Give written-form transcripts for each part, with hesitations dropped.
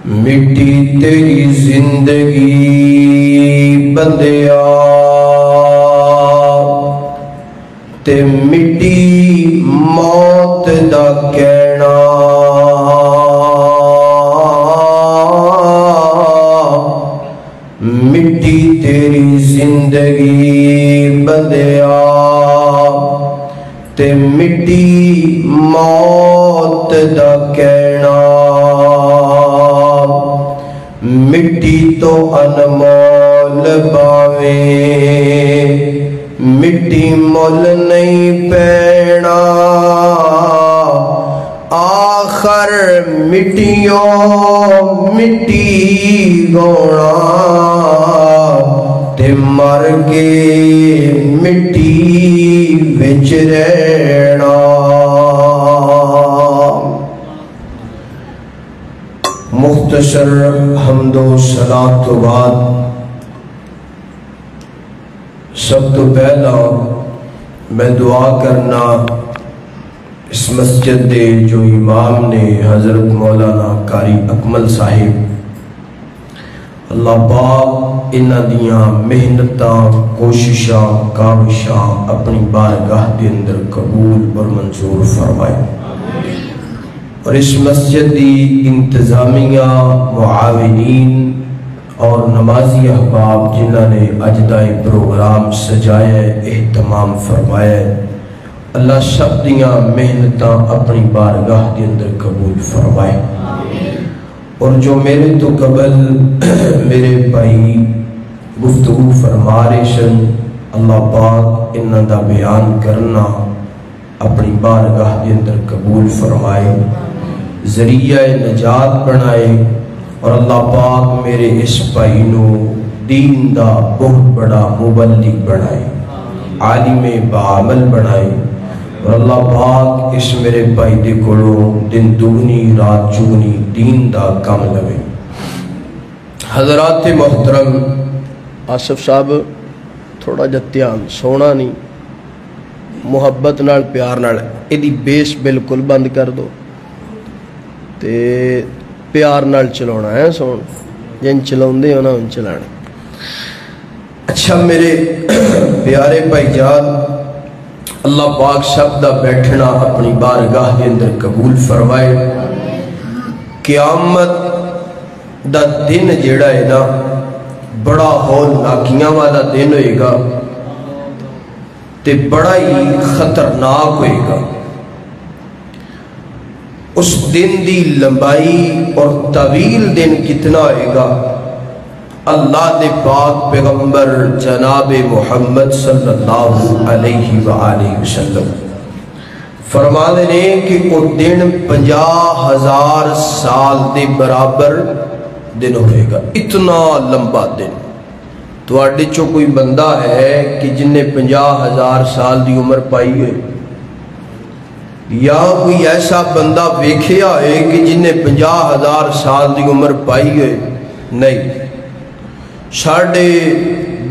مٹی تیری زندگی بندیا تے مٹی موت دا کہنا مٹی تیری زندگی بندیا تے مٹی موت دا کہنا مٹی تو انمول باویں مٹی مول نہیں پینا آخر مٹیوں مٹی گونا تے مر کے مٹی وچ رہنا مختصر حمد و صلاۃ تو بعد سب تو پہلا میں دعا کرنا اس مسجد دے جو امام نے حضرت مولانا قاری اکمل صاحب اللہ پاک انہاں دیاں محنتاں کوششاں کاوشاں اپنی بارگاہ دے اندر قبول اور منظور فرمائے اور اس مسجد دی انتظامیہ معاونین اور نمازی احباب جنہوں نے اجدائی پروگرام سجائے اہتمام فرمائے اللہ سب دیاں محنتاں اپنی بارگاہ کے اندر قبول فرمائے اور جو میرے تو قبل میرے بھائی گفتگو فرما رہے سن اللہ پاک انہاں دا بیان کرنا اپنی بارگاہ کے اندر قبول فرمائے ذریعہ نجات بنائے اور اللہ پاک میرے اس بھائی نو دین دا بہت بڑا مبلغ بنائے عالم بعمل بنائے اور اللہ پاک اس میرے بھائی دے کولو دن دگنی رات چگنی دین دا کام لوے حضرات محترم آصف صاحب تھوڑا جتیان سونا نہیں محبت نال پیار نال ایدی بیس بالکل بند کر دو تے پیار نال چلانا ہے سون جن چلاؤں دے ہونا ان چلانا اچھا میرے پیارے بھائی جان اللہ پاک سب دا بیٹھنا اپنی بارگاہ کے اندر قبول فرمائے قیامت دا دن جیڑا ہے نا بڑا ہول ناکیاں والا دن ہوئے گا تے بڑا ہی خطرناک ہوئے گا اس دن دی لمبائی اور طویل دن کتنا ہوئے گا اللہ دے پاک پیغمبر جناب محمد صلی اللہ علیہ وآلہ وسلم فرما دینے کہ وہ دن 50,000 سال دے برابر دن ہوئے گا اتنا لمبا دن تو آڈے چو کوئی بندہ ہے کہ جن نے 50,000 سال دی عمر پائی ہے یا کوئی ایسا بندہ ویکھیا ہے کہ جن نے 50,000 سال دی عمر پائی ہے نہیں ساڑھے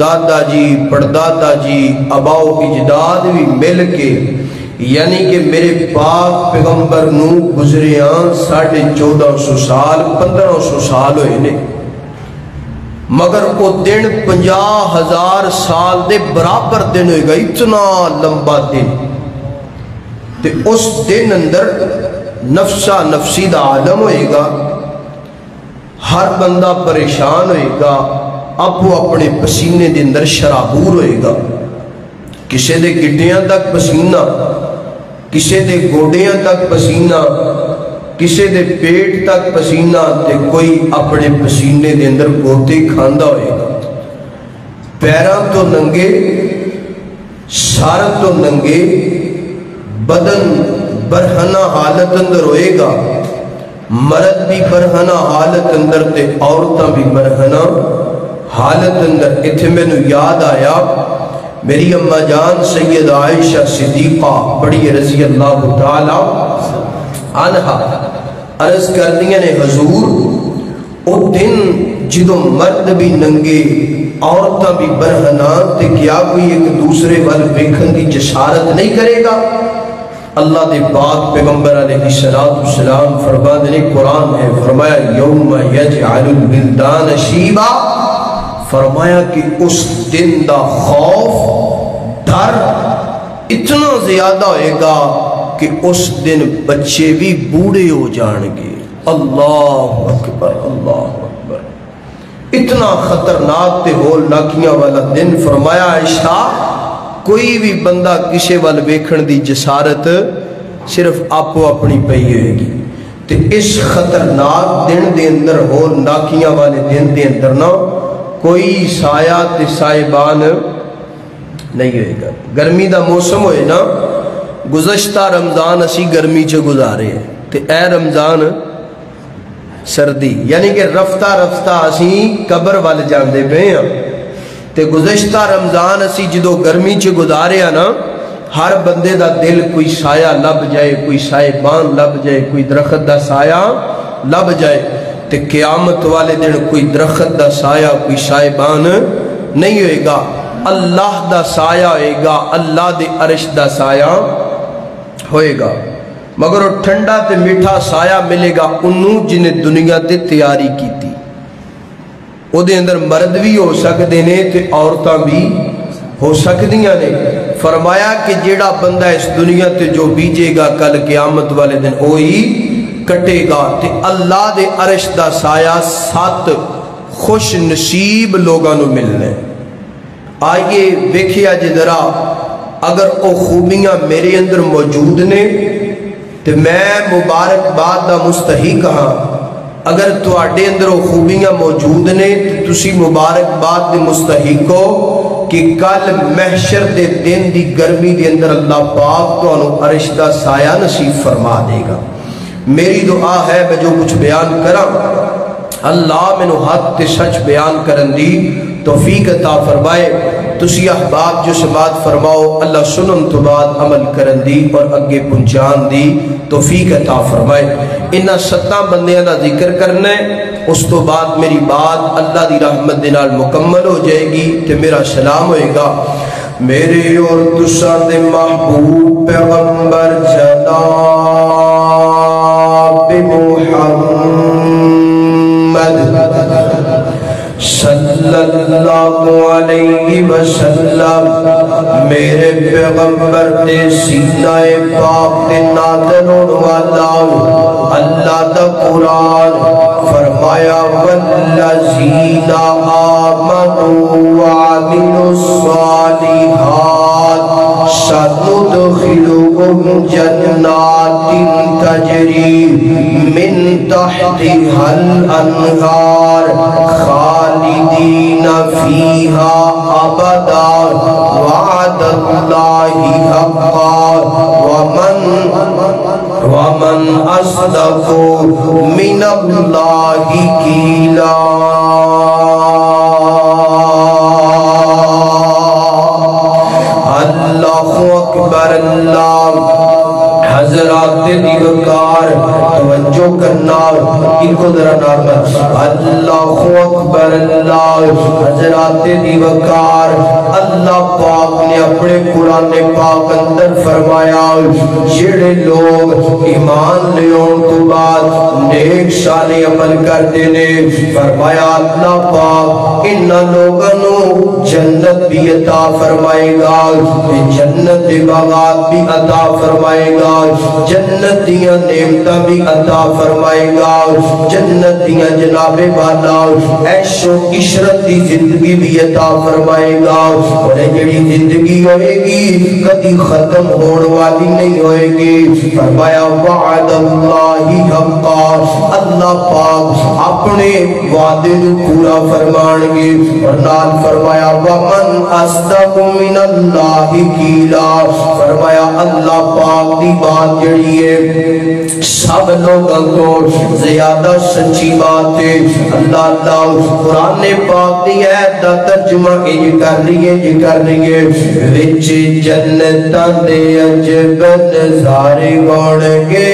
دادا جی پردادا جی اباؤ اجداد بھی مل کے یعنی کہ میرے پاک پیغمبر نو گزریاں 1450 سال 1500 سال ہوئے نے مگر وہ دن 50,000 سال دے برابر دن ہوئے گا اتنا لمبا دن تے اس دن اندر نفسا نفسی دا عالم ہوئے گا ہر بندہ پریشان ہوئے گا اپو اپنے پسینے دے اندر شرابور ہوئے گا کسے دے گڈیاں تک پسینہ کسے دے گوڑیاں تک پسینہ کسے دے پیٹ تک پسینہ تے کوئی اپنے پسینے دے اندر گوتے کھاندہ ہوئے گا پیران تو ننگے سار تو ننگے بدن برہنہ حالت اندر ہوئے گا مرد بھی برہنہ حالت اندر تے عورتاں بھی برہنہ حالت اندر اتھے میں نو یاد آیا میری اماں جان سید عائشہ صدیقہ بڑی رضی اللہ تعالی عنہ عرض کر دیا نے حضور او دن جدو مرد بھی ننگے عورتاں بھی برہنہ تے کیا کوئی ایک دوسرے وال ویکھن دی جسارت نہیں کرے گا اللہ دے پاک پیغمبر علیہ السلام فرماتے ہیں، قرآن ہے، فرمایا یوم یجعل الولدان شیبا، فرمایا کہ اس دن دا خوف ڈر اتنا زیادہ ہوئے گا کہ اس دن بچے بھی بوڑھے ہو جان گے۔ اللہ اکبر، اللہ اکبر، اتنا خطرناک تے ہول ناکیاں والا دن۔ فرمایا عائشہ کوئی بھی بندہ کسے وال ویکھن دی جسارت صرف آپ اپنی پئی ہوئے گی، تے اس خطرناک دن دے اندر ہول ناکیاں والے دن دے اندر نا کوئی سایہ تے سائبان نہیں ہوئے گا۔ گرمی دا موسم ہوئے نا، گزشتہ رمضان اسی گرمی چ گزارے ہیں تے اے رمضان سردی، یعنی کہ رفتہ رفتہ اسی قبر وال جاندے پے ہاں۔ تے گزشتہ رمضان اسی جدو گرمی چ گزارے ہاں نا، ہر بندے دا دل کوئی سایہ لب جائے، کوئی سائبان لب جائے، کوئی درخت دا سایہ لب جائے، تے قیامت والے دن کوئی درخت دا سایہ، کوئی سائبان نہیں ہوئے گا، اللہ دا سایہ ہوئے گا، اللہ دے عرش دا سایہ ہوئے گا، مگر وہ ٹھنڈا تے میٹھا سایہ ملے گا انہوں جنہیں دنیا تے تیاری کی تھی۔ او دے اندر مرد بھی ہو سکتے نے تے عورتاں بھی ہو سکدیاں نے۔ فرمایا کہ جیڑا بندہ اس دنیا تے جو بیجے گا کل قیامت والے دن وہی کٹے گا، تے اللہ دے عرش دا سایہ 7 خوش نصیب لوگاں نو ملنے۔ آئیے ویکھیا جے ذرا، اگر او خوبیاں میرے اندر موجود نے تو میں مبارک باد دا مستحق ہاں، اگر تواڈے اندر او خوبیاں موجود نے تو تسی مبارک باد دے مستحق ہو کہ کل محشر دے دن دی گرمی دے اندر اللہ پاک تانوں عرش دا سایہ نصیب فرما دے گا۔ میری دعا ہے میں جو کچھ بیان کراں اللہ مینوں حق تے سچ بیان کرن دی توفیق عطا فرمائے۔ تسی احباب جو سماعت فرماؤ، اللہ سنن تو بعد عمل کرن دی اور اگے پہنچان دی توفیق عطا فرمائے۔ انہاں 7 بندیاں دا ذکر کرنا ہے، اس تو بعد میری بات اللہ دی رحمت دے نال مکمل ہو جائے گی تے میرا سلام ہوئے گا۔ میرے اور تساں دے محبوب پیغمبر جناب صلی اللہ علیہ وسلم، میرے پیغمبر دے سینہ پاک دے نازل ہونے والا اللہ دا قرآن فرمایا والذین آمنوا وعملوا الصالحات سندخلهم جنات تجری من تحتها الانہار خالدین فیہا ابدا وعد اللہ حقا ومن اصدق من اللہ قیلا۔ اللہ اکبر، اللہ حضرات دیوکار توجہ کرنا، ان کو ذرا نارمل، اللہ اکبر، اللہ حضرات دیوکار، اللہ پاک نے اپنے قرآن پاک اندر فرمایا جڑے لوگ ایمان لیون تو بعد نیک صالح عمل کرتے نے، فرمایا اللہ پاک ان لوگوں جنت بھی عطا فرمائے گا، جنت کے باغات بھی عطا فرمائے گا، جنت دیاں نعمتاں بھی عطا فرمائے گا، جنت دیاں جناب والا عیش و عشرت دی زندگی بھی عطا فرمائے گا، اور جڑی زندگی ہوئے گی کبھی ختم ہونے والی نہیں ہوئے گی۔ فرمایا وعد اللہ حقا، اللہ پاک اپنے وعدے کو پورا فرمان گے، اور نال فرمایا ومن اصدق من اللہ قیلا، فرمایا اللہ پاک دی بات جڑی ہے سب لوگوں کو زیادہ سچی بات ہے۔ اللہ قرآن پاک دی آیت دا ترجمہ یہ کر رہی ہے وچ جنتاں دے عجب نظارے گون گے،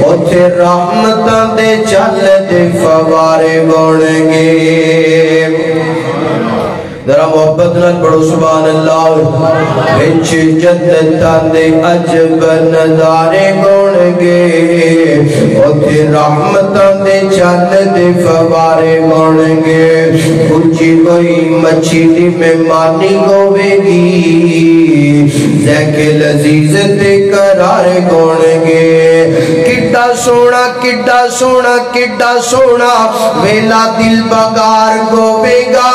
اوتھے رحمتاں دے چل دے فوارے گون گے۔ ذرا محبت نال پڑھو سبحان اللہ وچ جنتاں دے عجب نظارے گون گے اوتھے رحمتاں دے چل دے فوارے گون گے اونچی کوئی مچھلی مہمانی ہوے گی ذائق لذیذ تے قرار گون گے کڈا سونا کڈا سونا کڈا سونا ویلا دل بگار گوے گا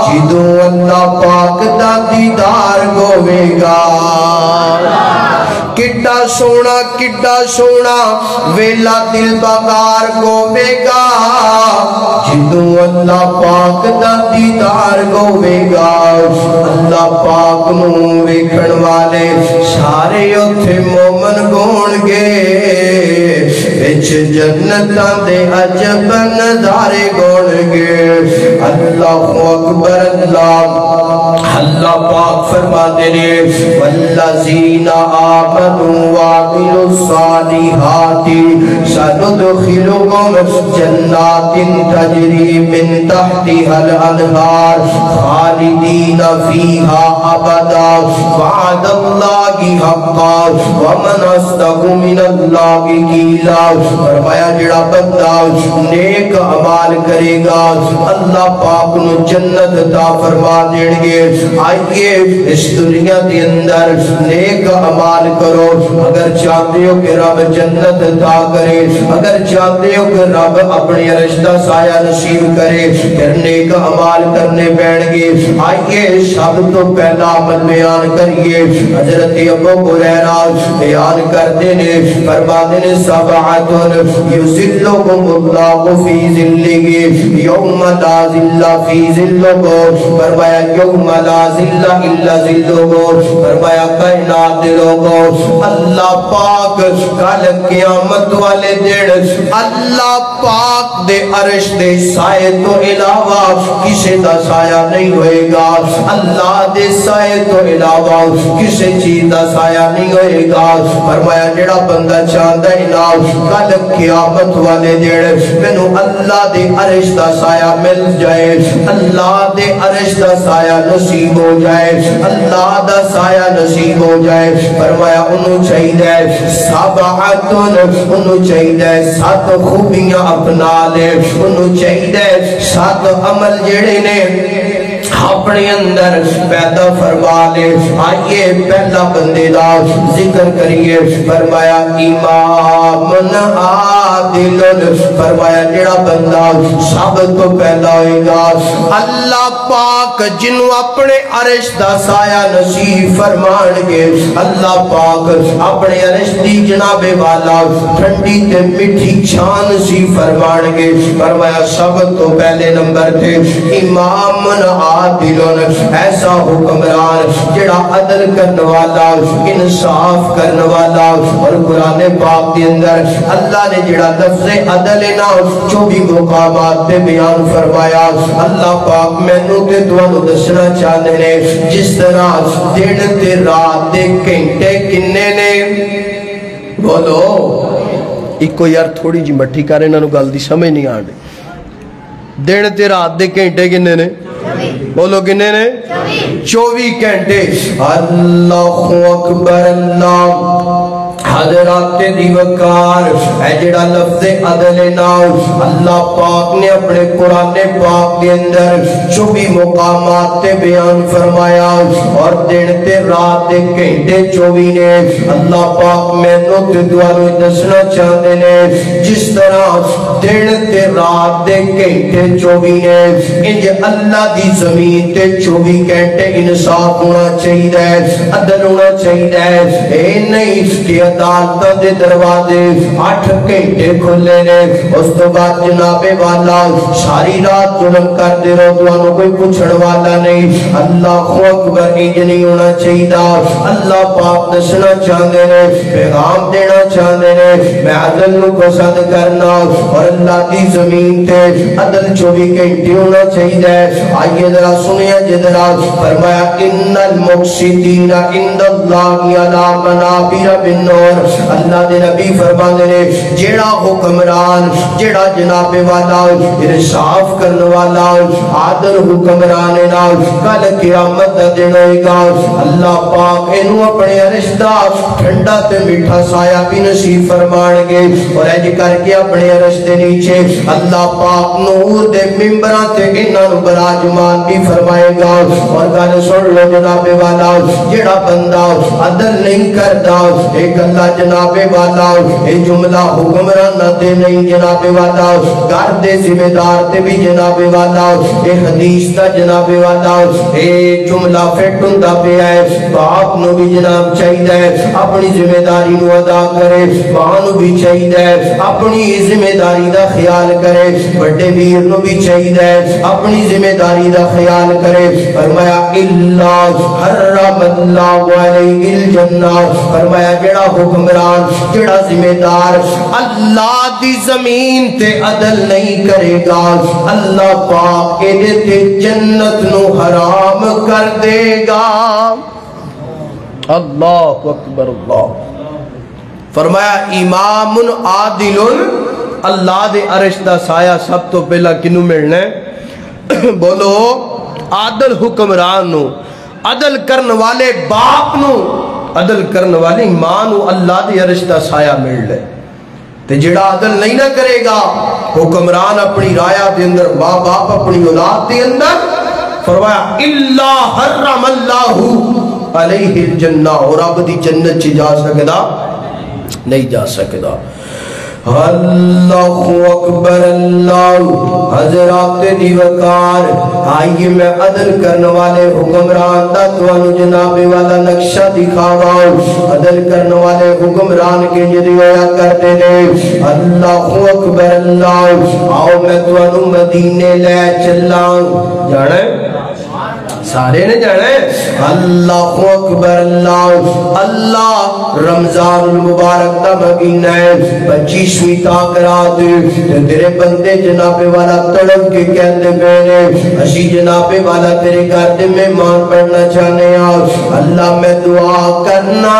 جدو اللہ پاک دا دیدار گوے گا کڈا سونا ویلا دل بگار گوے گا جدو اللہ پاک دا دیدار گوے گا اللہ پاک نو ویکھن والے سارے اوتھے مومن گون گے وچ جنتاں دے عجب نظارے گون گے اللہ اکبر اللہ پاک فرما دے رہے والذین آمنوا وعملوا الصالحات سندخلهم جنات تجری من تحتها الانہار خالدین فیہا ابدا وعد اللہ حقا ومن اصدق من اللہ قیلا فرمایا جڑا بندہ نیک اعمال کرے گا اللہ پاک نو جنت عطا فرما دیں گے آئیے اس دنیا کے اندر نیک اعمال کرو اگر چاہتے ہو کہ رب جنت عطا کرے اگر چاہتے ہو کہ رب اپنی عرش دا سایہ نصیب کرے پھر نیک اعمال کرنے بیٹھ گے آئیے سب تو پہلا عمل بیان کریے حضرت ابو ہریرہ بیان کرتے نے فرماتے نے سبعۃ یظلهم اللہ فی ظلہ یوم لا ظل فی ظلہ فرمایا یوم لا ظل الا ظلہ فرمایا کائنات دے لوگوں اللہ پاک کل قیامت والے دن اللہ پاک دے عرش دے سائے تو علاوہ کسی دا سایہ نہیں ہوئے گا اللہ دے سائے تو علاوہ کسی چیز دا سایہ نہیں ہوئے گا فرمایا جڑا بندہ چاہتا ہے نا کل قیامت والے دن مینوں اللہ دے عرش دا سایہ مل جائے اللہ دے عرش دا سایہ نصیب ہو جائے اللہ دا سایہ نصیب ہو جائے فرمایا انہوں چاہیے سبعۃ انہوں چاہیے 7 خوبیاں اپنا لے انہوں چاہیے 7 عمل جڑے نے اپنے اندر پیدا فرما لے آئیے پہلا بندے دا ذکر کریے فرمایا امام عادل فرمایا جڑا بندہ سب تو پہلا ہوئے گا اللہ پاک جنہوں اپنے عرش دا سایہ نصیب فرمان گے اللہ پاک اپنے عرش دی جناب والا ٹھنڈی تے مٹھی چھان سی فرمان گے فرمایا سب تو پہلے نمبر تھے امام عادلون ایسا حکمران جڑا عدل کرنے والا انصاف کرنے والا اور قرآن پاک کے اندر اللہ نے جڑا لفظ عدل نا 24 مقامات پہ بیان فرمایا اللہ پاک مینوں تے تانوں دسنا چاہتے ہیں جس طرح دن تے رات دے گھنٹے کنے نے بولو ایک کو یار تھوڑی جی مٹھی کرے انہاں نو گل دی سمجھ نہیں آندی دن تے رات دے گھنٹے کنے نے بولو کنے نے 24 گھنٹے اللہ اکبر اللہ حضرات دی وقار اے جڑا لفظ عدل ناؤ اللہ پاک نے اپنے قرآن پاک کے اندر 24 مقامات تے بیان فرمایا اور دن تے رات دے گھنٹے 24 نے اللہ پاک مینوں تے تانوں دسنا چاہتے نے جس طرح دن تے رات دے گھنٹے 24 نے انج اللہ دی زمین تے 24 گھنٹے انصاف ہونا چاہیے عدل ہونا چاہیے اے نہیں کہ عدالتاں دے دروازے 8 گھنٹے کھلے نے اس تو بعد جناب والا ساری رات ظلم کرتے رہو تانوں کوئی پوچھن والا نہیں اللہ اکبر انج نہیں ہونا چاہیے اللہ پاک دسنا چاہتے ہیں پیغام دینا چاہتے ہیں میں عدل نو پسند کرنا اور اللہ دی زمین تے عدل 24 گھنٹے ہونا چاہیے آئیے ذرا سنیا جدرا فرمایا ان المقسطین عند اللہ علی منابر بالنور اور اللہ دے نبی فرماندے نے جیڑا حکمران جیڑا جناب والا انصاف کرنے والا عادل حکمران نال کل قیامت دا دن ہوئے گا اللہ پاک انہوں اپنے عرش دا ٹھنڈا تے میٹھا سایہ بھی نصیب فرمان گے اور اج کر کے اپنے عرش دے نیچے اللہ پاک نور دے ممبران تے انہوں براجمان بھی فرمائے گا اور گل سن لو جناب والا جیڑا بندہ عدل نہیں کرتا ایک اللہ جناب والا اے جملہ حکمران دے نہیں جناب والا گھر دے ذمہ دار تے بھی جناب والا اے حدیث دا جناب والا اے جملہ فٹن دا پہ ہے باپ نو بھی جناب چاہیے اپنی ذمہ داری نو ادا کرے ماں نو بھی چاہیے اپنی ذمہ داری دا خیال کرے بڑے ویر نو بھی چاہیے اپنی ذمہ داری دا خیال کرے فرمایا اللہ حرم اللہ علیہ الجنہ فرمایا جڑا حکمران جڑا ذمہ دار اللہ دی زمین تے عدل نہیں کرے گا اللہ پاک کے تے جنت نو حرام کر دے گا اللہ اکبر اللہ فرمایا امام عادل اللہ دے عرش دا سایہ سب تو پہلا کنو ملنا ہے بولو عادل حکمران نو عدل کرن والے باپ نو عدل کرن والی ماں نو اللہ دے عرش دا سایہ مل لے تے جڑا عدل نہیں نہ کرے گا حکمران اپنی رایا دے اندر ماں باپ اپنی اولاد دے اندر فرمایا اللہ حرم اللہ علیہ الجنہ اور اب دی جنت چی جا سکدا نہیں جا سکدا اللہ اکبر اللہ حضرات دیوکار آئیے میں عدل کرنے والے حکمران دا توانو جناب والا نقشہ دکھاوا عدل کرنے والے حکمران کے جدی ہویا کرتے دے اللہ اکبر اللہ آؤ میں توانو مدینے لے چلان جانے سارے نے جانے اللہ اکبر اللہ اللہ رمضان المبارک دا مہینہ ہے 25ویں تاکرات تیرے بندے جناب والا تڑپ کے کہندے میرے اسی جناب والا تیرے گھر دے مہمان پڑھنا چاہنے اللہ میں دعا کرنا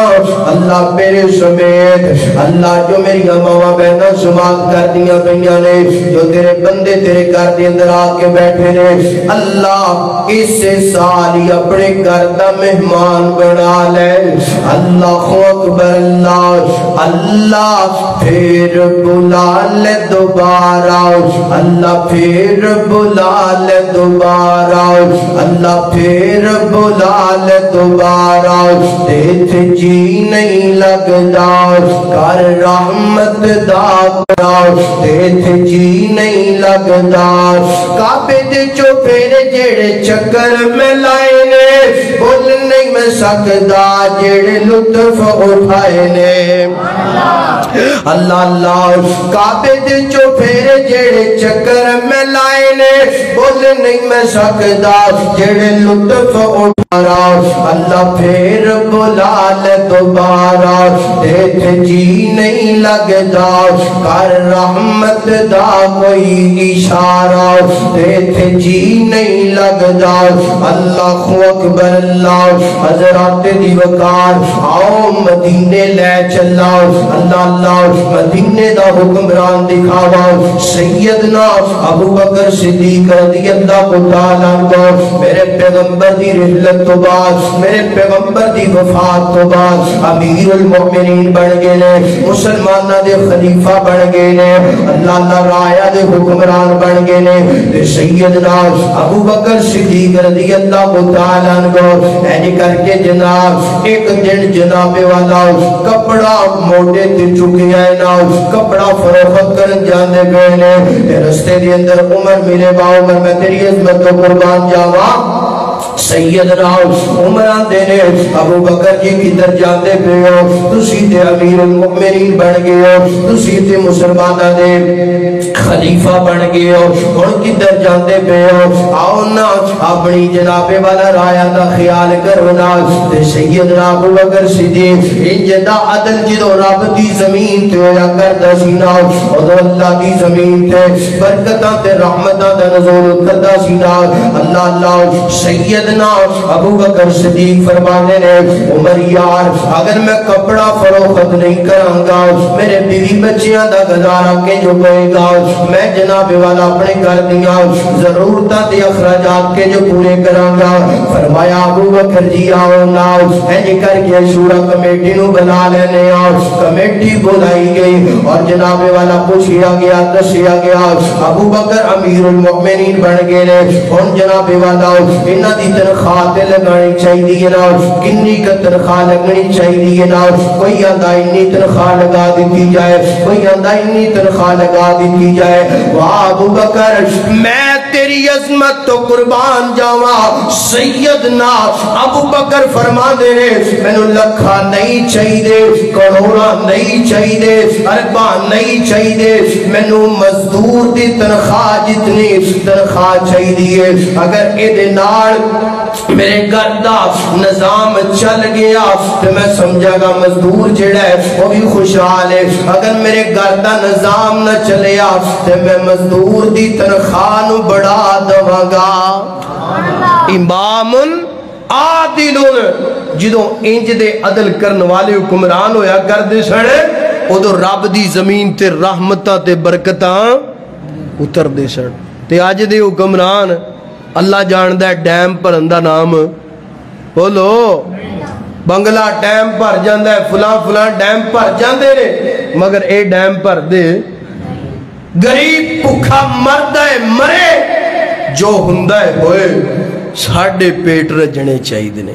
اللہ میرے سمیت اللہ جو میری ماما بہنہ سماعت کر دیا بھئیاں نے جو تیرے بندے تیرے گھر دے اندر آ کے بیٹھے نے اللہ اس سے سالی اپنے گھر دا مہمان بنا لے اللہ اکبر اللہ اللہ پھر بلا لے دوبارہ اللہ پھر بلا لے دوبارہ اللہ پھر بلا لے دوبارہ دیت جی نہیں لگدا کر رحمت دا کرا دیت جی نہیں لگدا کعبے دے جو پھر جڑے چکر میں لائے نے بول نہیں میں سکدا جڑے لطف اٹھائے نے اللہ اللہ کعبے دے جو پھر جڑے چکر میں لائے نے بول نہیں میں سکدا جڑے لطف اٹھارا اللہ پھر بلا لے دوبارہ دیکھ جی نہیں لگدا کر رحمت دا کوئی اشارہ دیکھ جی نہیں لگدا اللہ اکبر اللہ حضرات دیوکار آؤ مدینے لے چلا اللہ اللہ مدینے دا حکمران دکھاوا سیدنا ابو بکر صدیق رضی اللہ تعالیٰ عنہ میرے پیغمبر دی رحلت تو بعد میرے پیغمبر دی وفات تو بعد امیر المؤمنین بن گئے نے مسلمانہ دے خلیفہ بن گئے نے اللہ اللہ رایا دے حکمران بن گئے نے سیدنا ابو بکر صدیق رضی اللہ تعالیٰ عنہ ایجی کر کے جناب ایک دن جناب والا کپڑا موٹے تے چکے آئے نا کپڑا فروخت کرن جانے گئے نے رستے دی اندر عمر ملے با عمر میں تیری عظمت و قربان جاوا سیدنا عمران دینے ابو بکر جی کی در جاتے پہ ہو تسی تے امیر المؤمنین بن گئے ہو تسی تے مسلمانہ دے خلیفہ بن گئے ہو ان کی در جاتے پہ ہو آؤ نا اپنی جناب والا رایا دا خیال کرونا تے سیدنا ابو بکر صدیق ان جدا عدل جدو رب دی زمین تے ہویا کرتا سینا اور اللہ دی زمین تے برکتاں تے رحمتاں دا نزول کرتا سینا اللہ اللہ سید سیدنا ابو بکر صدیق فرمانے نے عمر یار اگر میں کپڑا فروخت نہیں کروں گا میرے بیوی بچیاں دا گزارا کے جو گئے گا میں جناب والا اپنے گھر دیا ضرورتاں تے اخراجات کے جو پورے کراں گا فرمایا ابو بکر جی آؤ ناؤ ایجے کر کے شورا کمیٹی نو بنا لینے آؤ کمیٹی بلائی گئی اور جناب والا پوچھیا گیا دسیا گیا ابو بکر امیر المؤمنین بن گئے نے ان جناب والا انہاں دی تنخواہ تے لگانی چاہیے نا کنی کا تنخواہ لگنی چاہیے نا کوئی آندا انی تنخواہ لگا دیتی جائے کوئی آندا انی تنخواہ لگا دیتی جائے واہ ابو بکر میں تیری عظمت تو قربان جاواں سیدنا ابو بکر فرما دے میں نو لکھا نہیں چاہیے کروڑا نہیں چاہیے اربا نہیں چاہیے میں نو مزدور دی تنخواہ جتنی تنخواہ چاہیے اگر اے نال میرے گھر دا نظام چل گیا تو میں سمجھا گا مزدور جڑا ہے وہ بھی خوشحال ہے اگر میرے گھر دا نظام نہ چلیا تو میں مزدور دی تنخواہ نو بڑھا دواں گا امام عادل جدوں انج دے عدل کرن والے حکمران ہویا کردے سن ادو رب دی زمین تے رحمتاں تے برکتاں اتر دے سن تے اج دے حکمران اللہ جاندہ ہے ڈیم بھرن دا نام بولو بنگلہ ڈیم بھر جاندہ ہے فلاں ڈیم بھر جاندے نے مگر اے ڈیم بھر دے غریب بھوکا مردہ مرے جو ہندہ ہوئے ساڑھے پیٹ رجنے چاہیے نے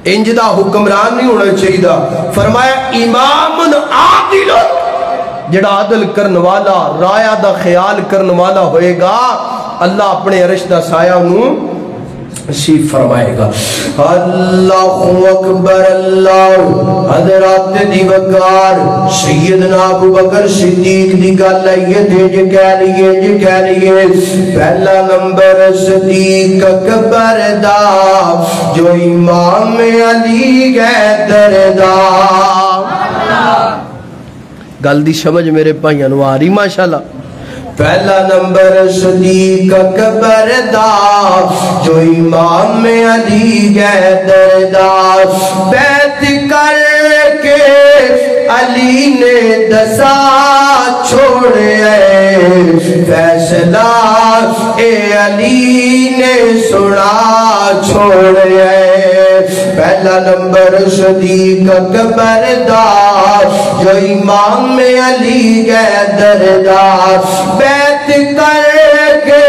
انجدہ حکمران نہیں ہونا چاہیے فرمایا امام عادل جڑا عدل کرن والا رایا دا خیال کرن والا ہوئے گا اللہ اپنے عرش دا سایہ انہوں نصیب فرمائے گا اللہ اکبر اللہ حضرات دی وقار سیدنا ابو بکر صدیق دی گل یہ تھے جو کہہ لیے پہلا نمبر صدیق اکبر دا جو امام علی حیدر دا گل دی سمجھ میرے بھائیاں نو آ رہی ماشاءاللہ پہلا نمبر صدیق اکبر دا جو امام علی حیدر دا بیعت کر کے علی نے دسا چھوڑے فیصلہ اے علی نے سنا چھوڑے پہلا نمبر صدیق اکبر دا جو امام علی حیدر دا بیعت کر کے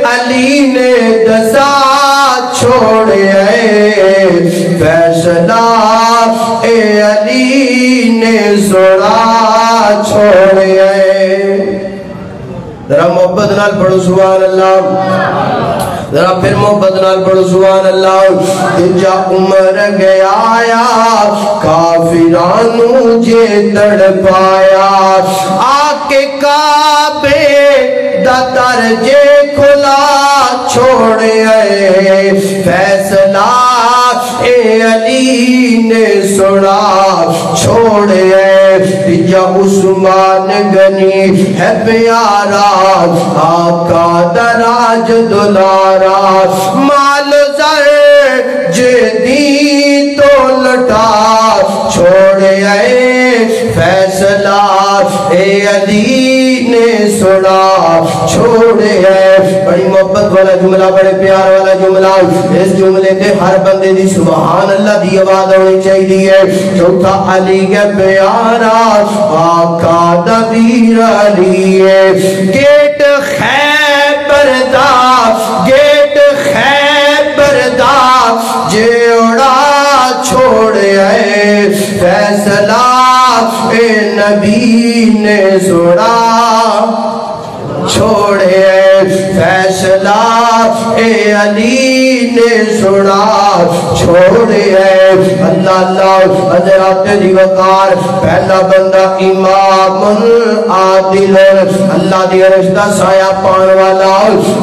علی نے دسا چھوڑے فیصلہ اے علی نے سنا چھوڑے ذرا محبت نال پڑھو سبحان اللہ ذرا پھر محبت نال پڑھو سبحان اللہ تجا عمر گیا آیا کافرانو جے تڑ پایا آکے کعبے دا درجے کھلا چھوڑے فیصلہ اے علی نے سنا چھوڑے تجا عثمان گنی ہے پیارا آقا دراج دلارا مال زر جدی تو لٹا چھوڑے فیصلہ اے علی نے سنا چھوڑے بڑی محبت والا جملہ بڑے پیار والا جملہ اس جملے کے ہر بندے دی سبحان اللہ دی آواز ہونی چاہیے چوتھا علی کے پیارا آقا دا ویر علی گیٹ خیبر دا گیٹ خیبر دا جوڑا چھوڑے فیصلہ اے نبی نے سنا چھوڑے فیصلہ اے علی نے سنا چھوڑے اللہ اللہ حضرات دی وقار پہلا بندہ امام عادل اللہ دی عرش دا سایہ پان والا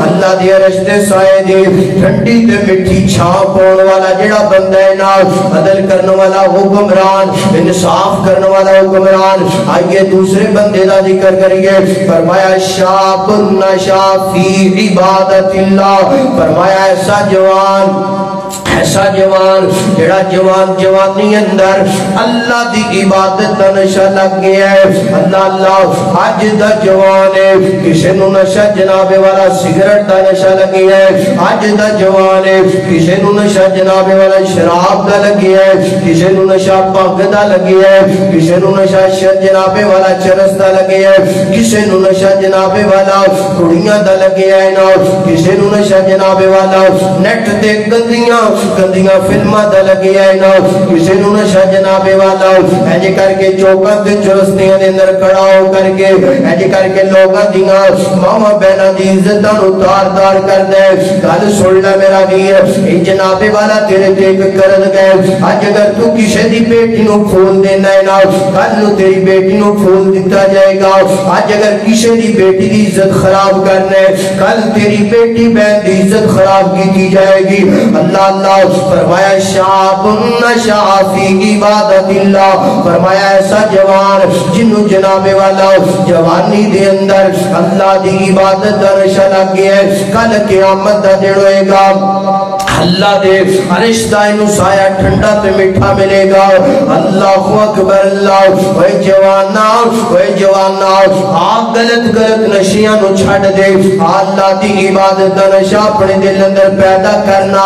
اللہ دی عرش دے سایہ دی ٹھنڈی تے مٹھی چھاں پان والا جڑا بندہ ہے نا عدل کرنے والا حکمران انصاف کرنے والا حکمران آئیے دوسرے بندے دا ذکر کریے فرمایا شاب النشا فی عبادت اللہ فرمایا ایسا جوان ایسا جوان جڑا جوانی اندر اللہ دی عبادت دا نشہ لگ گیا ہے. اللہ اللہ اج دا جوان ہے کسے نو نشہ جناب والا سگریٹ دا نشہ لگیا ہے. اج دا جوان ہے کسے نو نشہ جناب والا شراب دا لگیا ہے, کسے نو نشہ پگ دا لگیا ہے, کسے نو نشہ جناب والا چرس دا لگیا ہے, کسے نو نشہ جناب والا کڑیاں دا لگیا ہے نا, کسے نو نشہ جناب والا نیٹ تے گندیاں فلماں دا لگیا ہے نا, کسے نو نشہ جناب والا ایج کر کے چوکاں تے چرستیاں دے اندر کھڑا ہو کر کے ایج کر کے لوگاں دیاں ماما بہناں دی عزتاں نو تار کر دے. گل سن لے میرا ویر, اے جناب والا تیرے تے ایک قرض گئے. اج اگر تو کسے دی بیٹی نو کھول دینا ہے نا, کل نو تیری بیٹی نو کھول دتا جائے گا. اج اگر کسے دی بیٹی دی عزت خراب کرنا ہے, کل تیری بیٹی بہن دی عزت خراب کی جائے گی. اللہ اللہ فرمایا شاب نشا فی عبادت اللہ, فرمایا ایسا جوان جنو جناب والا جوانی دے اندر اللہ دی عبادت دا نشہ لگ گیا ہے, کل قیامت دا دن ہوئے گا اللہ دے عرش دا انو سایہ ٹھنڈا تے میٹھا ملے گا. اللہ اکبر اللہ. اے جوانا آپ غلط نشیاں نو چھڑ دے, اللہ دی عبادت دا نشہ اپنے دل اندر پیدا کرنا,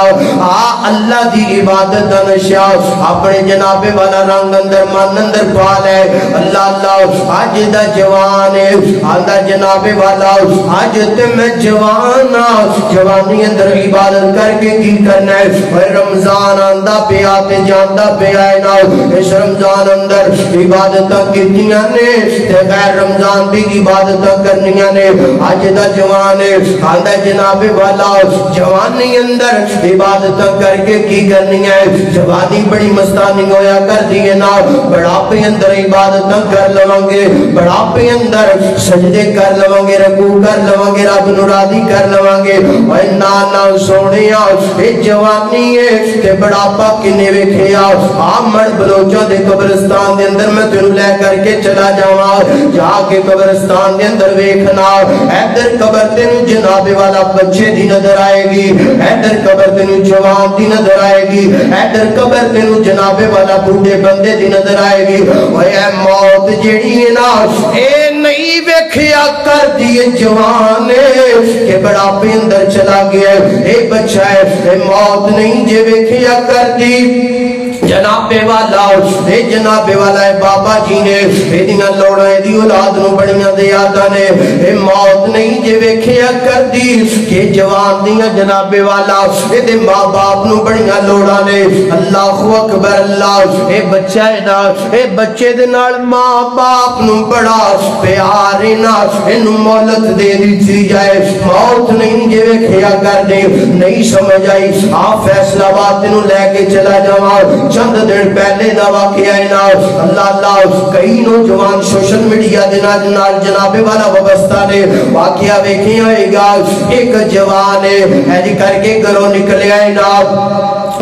اللہ دی عبادت دا نشہ اپنے جناب والا رنگ اندر من اندر پا لے. اللہ اللہ آج دا جوان ہے آدھا جناب والا آج تے میں جوانا جوانی اندر عبادت کر کے کی کرنا ہے. اور رمضان آندہ پہ آتے جاندہ پہ آئے نا, اس رمضان اندر عبادتہ کتنیاں نے تے غیر رمضان بھی عبادتہ کرنیاں نے. آج دا جوان ہے آدھا جناب والا جوانی اندر عبادتہ کر کے کی کرنی ہے. جوانی بڑی مستانی ہویا کر دیئے نا, بڑھاپے اندر عبادتہ کر لوانگے, بڑھاپے اندر سجدے کر لوانگے, رکوع کر لوانگے, رب نرادی کر لوانگے. اور نانا سونیا اے جوانی ہے تے بڑھاپا کنے ویکھیا, آمڑ بلوچوں دے قبرستان دے اندر میں تنو لے کر کے چلا جاواں, جا کے قبرستان دے اندر ویکھنا ایدر قبر تینو جناب والا بچے دی نظر آئے گی, ایدر قبر تینو جوان دی نظر آئے گی, ایدر قبر تینو جناب والا بوڑھے بندے دی نظر آئے گی. اے موت جیڑی ہے نا اے نہیں ویکھیا کر دیئے جوانے کہ بڑھاپے اندر چلا گیا ہے, اے بچہ ہے اے موت نہیں جے ویکھیا کر دی جناب والا. اے جناب والا اے بابا جی نے اے دیاں لوڑاں اے دی اولاد نو بڑیاں دیاتا نے, اے موت نہیں جے ویکھیا کر دی کہ جوان دیاں جناب والا اے دے ماں باپ نو بڑیاں لوڑاں نے. اللہ اکبر اللہ. اے بچہ ہے نا اے بچے دے نال ماں باپ نو بڑا پیار ہے نا, انو مولت دے دی جائے, موت نہیں جے ویکھیا کر دے. نہیں سمجھ آئی آپ فیصلہ بات انو لے کے چلا جاواں, چند دن پہلے دا واقعہ ہے نا. اللہ اللہ کئی نوجوان سوشل میڈیا دے نال جناب والا وابستہ نے واقعہ ویکھے ہوئے گا. ایک جوان ہے ایجی کر کے گھروں نکلے آئے نا,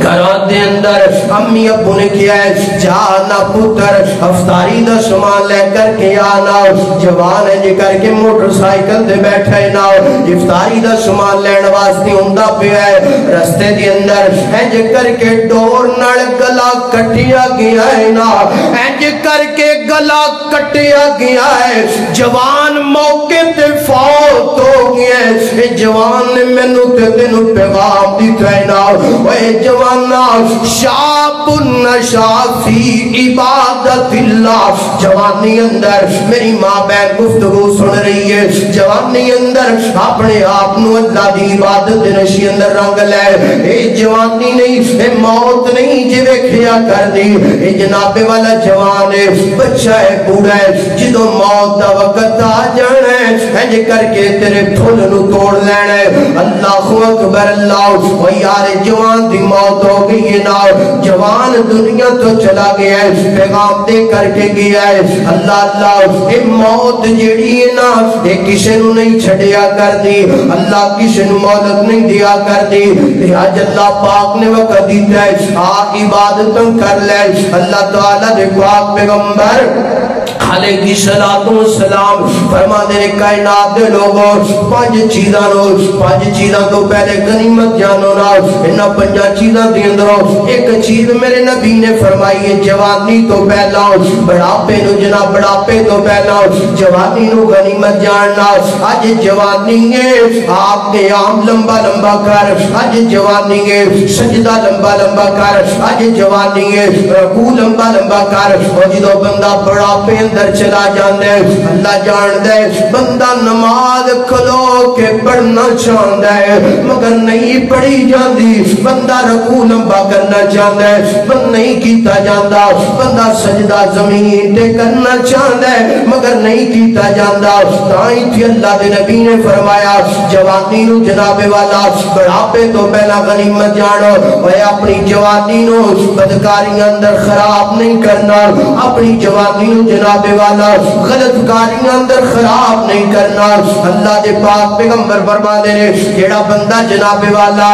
گھران دے اندر امی ابو نے کیا ہے جانا پتر افطاری دا سامان لے کر کے آنا. جوان ہے جے کر کے موٹر سائیکل دے بیٹھا ہے نا, افطاری دا سامان لین واسطے ہوندہ پہ ہے. رستے دے اندر ہے جے کر کے ڈور نڑ گلا کٹیا گیا ہے نا, ہے جے کر کے گلا کٹیا گیا ہے. جوان موقع تے فوت ہو گیا ہے. جوان نے میں نو تے تینو پیغام دیتا ہے نا, اے جوانا شاب نشا فی عبادت اللہ. جوانی اندر میری ماں بہن گفتگو سن رہی ہے, جوانی اندر اپنے آپ نو اللہ دی عبادت نشی اندر رنگ لے. اے جوانی نہیں اے موت نہیں جے ویکھیا کر دی. اے جناب والا جوان ہے بچہ ہے بوڑھا ہے, جدو موت دا وقت آ جانا ہے انج کر کے تیرے پھول نو توڑ لینا ہے. اللہ اکبر اللہ. او یار جوان دی موت ہو گئی ہے نا, جوان دنیا تو چلا گیا ہے, پیغام دے کر کے گیا ہے. اللہ اللہ اے موت جیڑی ہے نا اے کسے نو نہیں چھڑیا کر دی, اللہ کسے نو مولت نہیں دیا کر دی. آج اللہ پاک نے وقت دیتا ہے آ عبادتوں کر لے. اللہ تعالیٰ دے پاک پیغمبر علیہ السلام فرما دے کائنات دے لوگوں پانچ چیزاں تو پہلے غنیمت جانو نا انہاں پنجاں چیزاں دے اندروں ایک چیز میرے نبی نے فرمائی ہے جوانی تو پہلا بڑھاپے نو جناب بڑھاپے تو پہلا جوانی نو غنیمت جاننا اج جوانی ہے آپ کے عام لمبا لمبا کر اج جوانی ہے سجدہ لمبا لمبا کر اج جوانی ہے رکوع لمبا لمبا کر اور جدو بندہ بڑھاپے اندر چلا جاندے اللہ جان دے بندہ نماز کھلو کے پڑھنا چاہتا ہے مگر نہیں پڑھی جاندی بندہ رکوع لمبا کرنا چاہتا ہے بند نہیں کیتا جاندہ بندہ سجدہ زمین تے کرنا چاہتا ہے مگر نہیں کیتا جاندہ تائیں تھی اللہ دے نبی نے فرمایا جوانی نو جناب والا بڑھاپے تو پہلا غنیمت جانو اور اپنی جوانی نو بدکاریاں اندر خراب نہیں کرنا اپنی جوانی نو جناب والا غلط کاریاں اندر خراب نہیں کرنا اللہ دے پاک پیغمبر فرما دے نے جیڑا بندہ جناب والا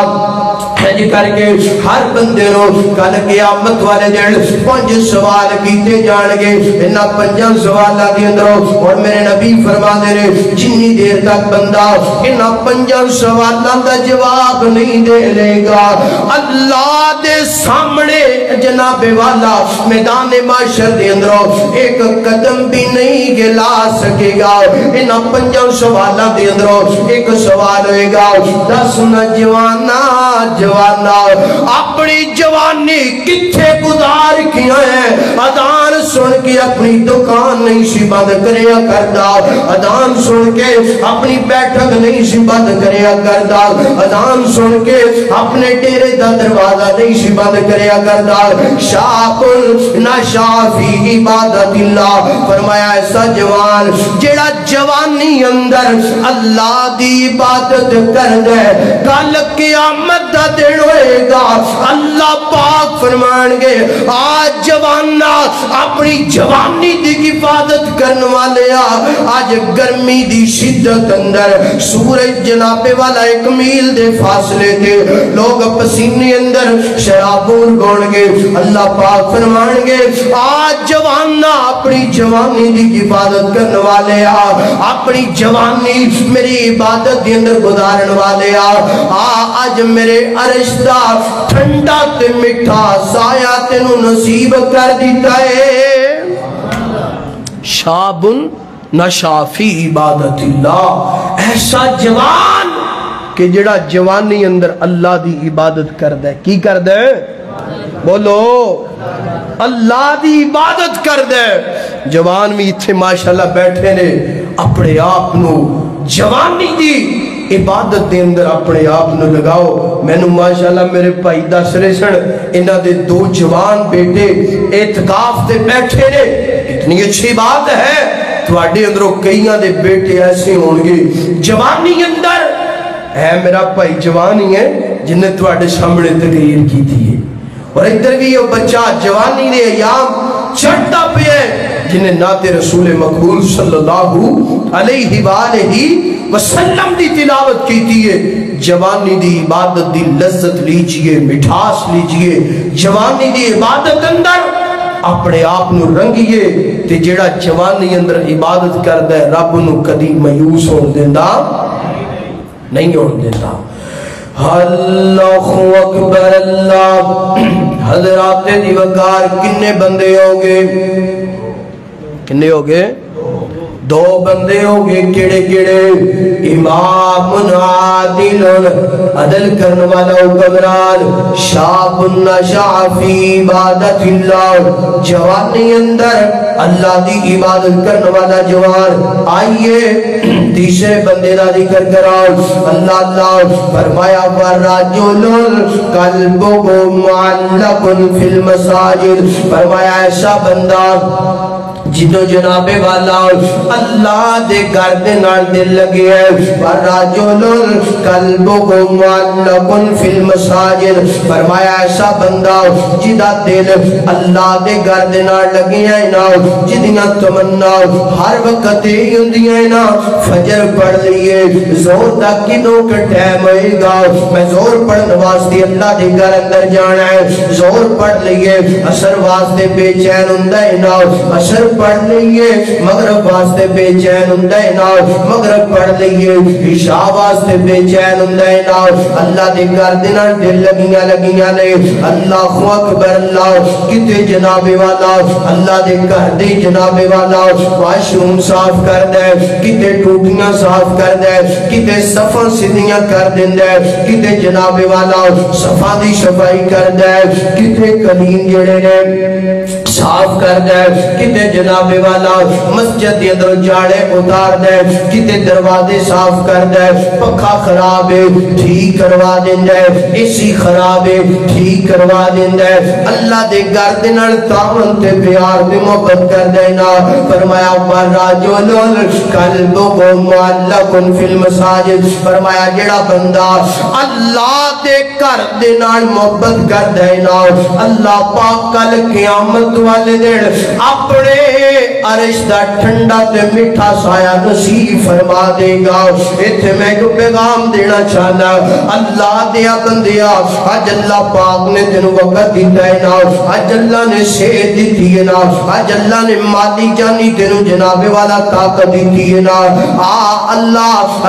حج کر کے ہر بندے نو کل قیامت والے دن 5 سوال کیتے جان گے انہاں 5 سوالاں دے اندر اور میرے نبی فرما دے نے جنی دیر تک بندہ انہاں 5 سوالاں دا جواب نہیں دے لے گا اللہ دے سامنے جناب والا میدان محشر دے اندر ایک قدم بھی نہیں گلا سکے گا انہاں 5 سوالاں دے اندر ایک سوال ہوئے گا دس نوجوانا جوانا اپنی جوانی کتھے گزار کیا ہے اذان سن کے اپنی دکان نہیں سی بند کریا کردا اذان سن کے اپنی بیٹھک نہیں سی بند کریا کردا اذان سن کے اپنے ڈیرے دا دروازہ نہیں سی بند کریا کردا شاب نشا فی عبادت اللہ فرمایا ایسا جوان جیڑا جوانی اندر اللہ دی عبادت کر دے کل قیامت دا دن ہوئے گا اللہ پاک فرمان گے آج جوانا اپنی جوانی دی حفاظت کرنے والے آج گرمی دی شدت اندر سورج جناب والا 1 میل دے فاصلے تھے لوگ پسینے اندر شرابون گون گے اللہ پاک فرمان گے آج جوانا اپنی جوانی دی حفاظت کرنے والے اپنی جوانی میری عبادت دی اندر گزارن والے آج میرے عرش دا ٹھنڈا تے مٹھا سایہ تینو نصیب کر دیتا ہے شابن نشا فی عبادت اللہ ایسا جوان کہ جڑا جوانی اندر اللہ دی عبادت کر دے کی کر دے بولو اللہ دی عبادت کر دے جوان میں اتھے ماشاءاللہ بیٹھے نے اپنے آپ نو جوانی دی عبادت دے اندر اپنے آپ نو لگاؤ میں نو ماشاءاللہ میرے بھائی دس رہے سن انہاں دے 2 جوان بیٹے اعتکاف تے بیٹھے نے اتنی اچھی بات ہے تواڈے اندروں کئیاں دے بیٹے ایسے ہون گے جوانی اندر ہے میرا بھائی جوان ہی ہے جن نے تواڈے سامنے تقریر کی تھی اور ادھر بھی یہ بچہ جوانی دے ایام چڑھتا پہ ہے جنہیں نعت رسول مقبول صلی اللہ علیہ وآلہ وسلم دی تلاوت کی تھی ہے جوانی دی عبادت دی لذت لیجئے مٹھاس لیجئے جوانی دی عبادت اندر اپنے آپ نو رنگیے تے جیڑا جوانی اندر عبادت کر دے رب نو کدی مایوس ہون دیندا نہیں ہون دیندا اللہ اکبر اللہ حضرات دی وقار کنے بندے ہوگے کنے ہوگے 2 بندے ہوگے کیڑے کیڑے امام عادل عدل کرنے والا حکمران شاب نشا فی عبادت اللہ جوانی اندر اللہ دی عبادت کرنے والا جوان آئیے تیسرے بندے دا ذکر کراؤ اللہ فرمایا وَرَجُلٌ قَلْبُهُ مُعَلَّقٌ فِي الْمَسَاجِدِ فرمایا ایسا بندہ جنہوں جناب والا اللہ دے گھر دے نال دل لگے ہے وَرَجُلٌ قَلْبُهُ مُعَلَّقٌ فِي الْمَسَاجِدِ فرمایا ایسا بندہ جدا دل اللہ دے گھر دے نال لگے ہیں نا جدیاں تمنا ہر وقت ہی ہوندیاں نا فجر پڑھ لیے زور تک کدوں کا ٹائم ہوئے گا میں زور پڑھنے واسطے اللہ دے گھر اندر جانا ہے زور پڑھ لیے اثر واسطے بے چین ہوندا ہے نا اثر پڑھ لئیے مغرب واسطے بے چین ہندے نا مغرب پڑھ لئیے عشاء واسطے بے چین ہندے نا اللہ دے گھر دے نال دل لگیاں نے اللہ اکبر اللہ کتے جناب والا اللہ دے گھر دے جناب والا واش روم صاف کر دے کتے ٹوٹیاں صاف کر دے کتے صفاں سیدھیاں کر دے کتے جناب والا صفا دی صفائی کر دے کتے کلیم جڑے نے صاف کر دے کتے جناب والا مسجد دے اندر جاڑے اتار دے کتے دروازے صاف کر دے پکھا خراب ہے ٹھیک کروا دے اسی خراب ہے ٹھیک کروا دے اللہ دے گھر دے نال تعاون تے پیار تے محبت کر دینا فرمایا ورجل قلبہ معلق فی المساجد فرمایا جڑا بندہ اللہ دے گھر دے نال محبت کر دینا اللہ پاک کل قیامت والے دن اپنے عرش دا ٹھنڈا تے میٹھا سایہ نصیب فرما دے گا ایتھے میں کو پیغام دینا چاہنا اللہ دیا بندیا آج اللہ پاک نے تینوں وقت دیتا ہے نا آج اللہ نے صحت دیتی ہے نا آج اللہ نے مالی جانی تینوں جناب والا طاقت دیتی ہے نا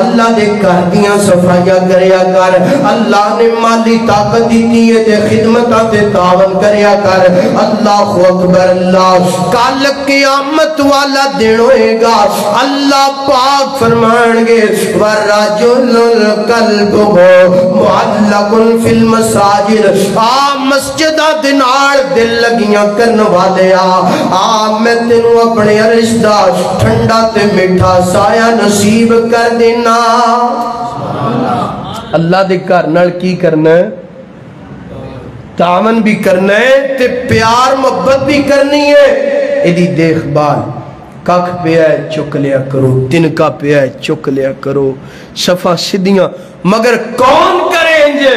اللہ دے کر دیاں صفائیاں کریا کر اللہ نے مالی طاقت دیتی ہے تے خدمتاں تے تعاون کریا کر اللہ اکبر اللہ کل قیامت والا دن ہوئے گا اللہ پاک فرمائیں گے ورجل قلبہ معلق فی المساجد مسجدہ دنار دل لگیاں کرن والے میں تینوں اپنے عرش دا ٹھنڈا تے میٹھا سایہ نصیب کر دینا اللہ دے گھر نال کی کرنا ہے تعاون بھی کرنا ہے تے پیار محبت بھی کرنی ہے ایدی دیکھ بھال کاکھ پہ ہے چک لیا کرو تنکا پہ ہے چک لیا کرو صفا سدیاں مگر کون کریں جے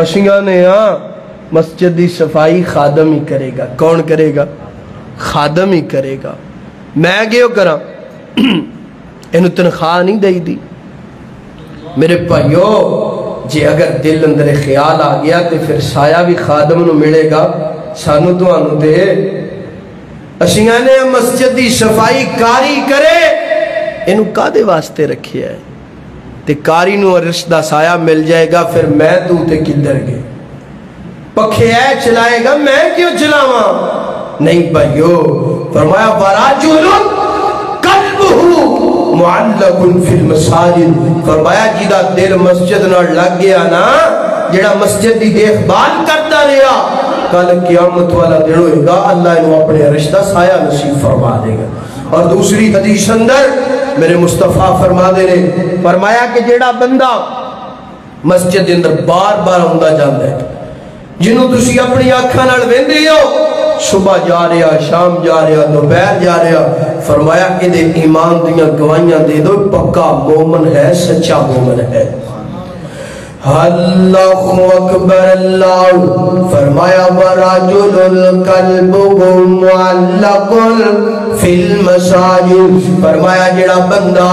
اشیاں نے مسجد دی صفائی خادم ہی کرے گا کون کرے گا خادم ہی کرے گا میں گئے کرا انہوں تنخواہ نہیں دائی دی میرے پائیو جی اگر دل اندر خیال آ گیا تو پھر سایہ بھی خادم نو ملے گا سانو تو آنو دے اشیاں نے مسجد دی صفائی کاری کرے انہوں کادے واسطے رکھے ہے تے کاری نو رشدہ سایہ مل جائے گا پھر میں تو تے کدھر گئے پکھے ہے چلائے گا میں کیوں چلاواں نہیں بھائیو فرمایا وراجل قلبہ معلق فی المساجد فرمایا جیدہ دل مسجد نہ لگ گیا نا جیڑا مسجد دی دیکھ بھال کرتا رہا کل قیامت والا دن ہوئے گا اللہ انہوں اپنے رشتہ سایہ نصیب فرما دے گا اور دوسری حدیث اندر میرے مصطفیٰ فرما دے رہے فرمایا کہ جیڑا بندہ مسجد اندر بار بار ہوندہ جاندہ ہے جنہوں تسی اپنی آنکھاں نال ویندے ہو صبح جا رہا شام جا رہا دوپہر جا رہا فرمایا کہ دے ایمان دیاں گوائیاں دے دو پکا مومن ہے سچا مومن ہے اللہ اکبر اللہ فرمایا ورجل قلبہ معلق فی المساجد فرمایا جڑا بندہ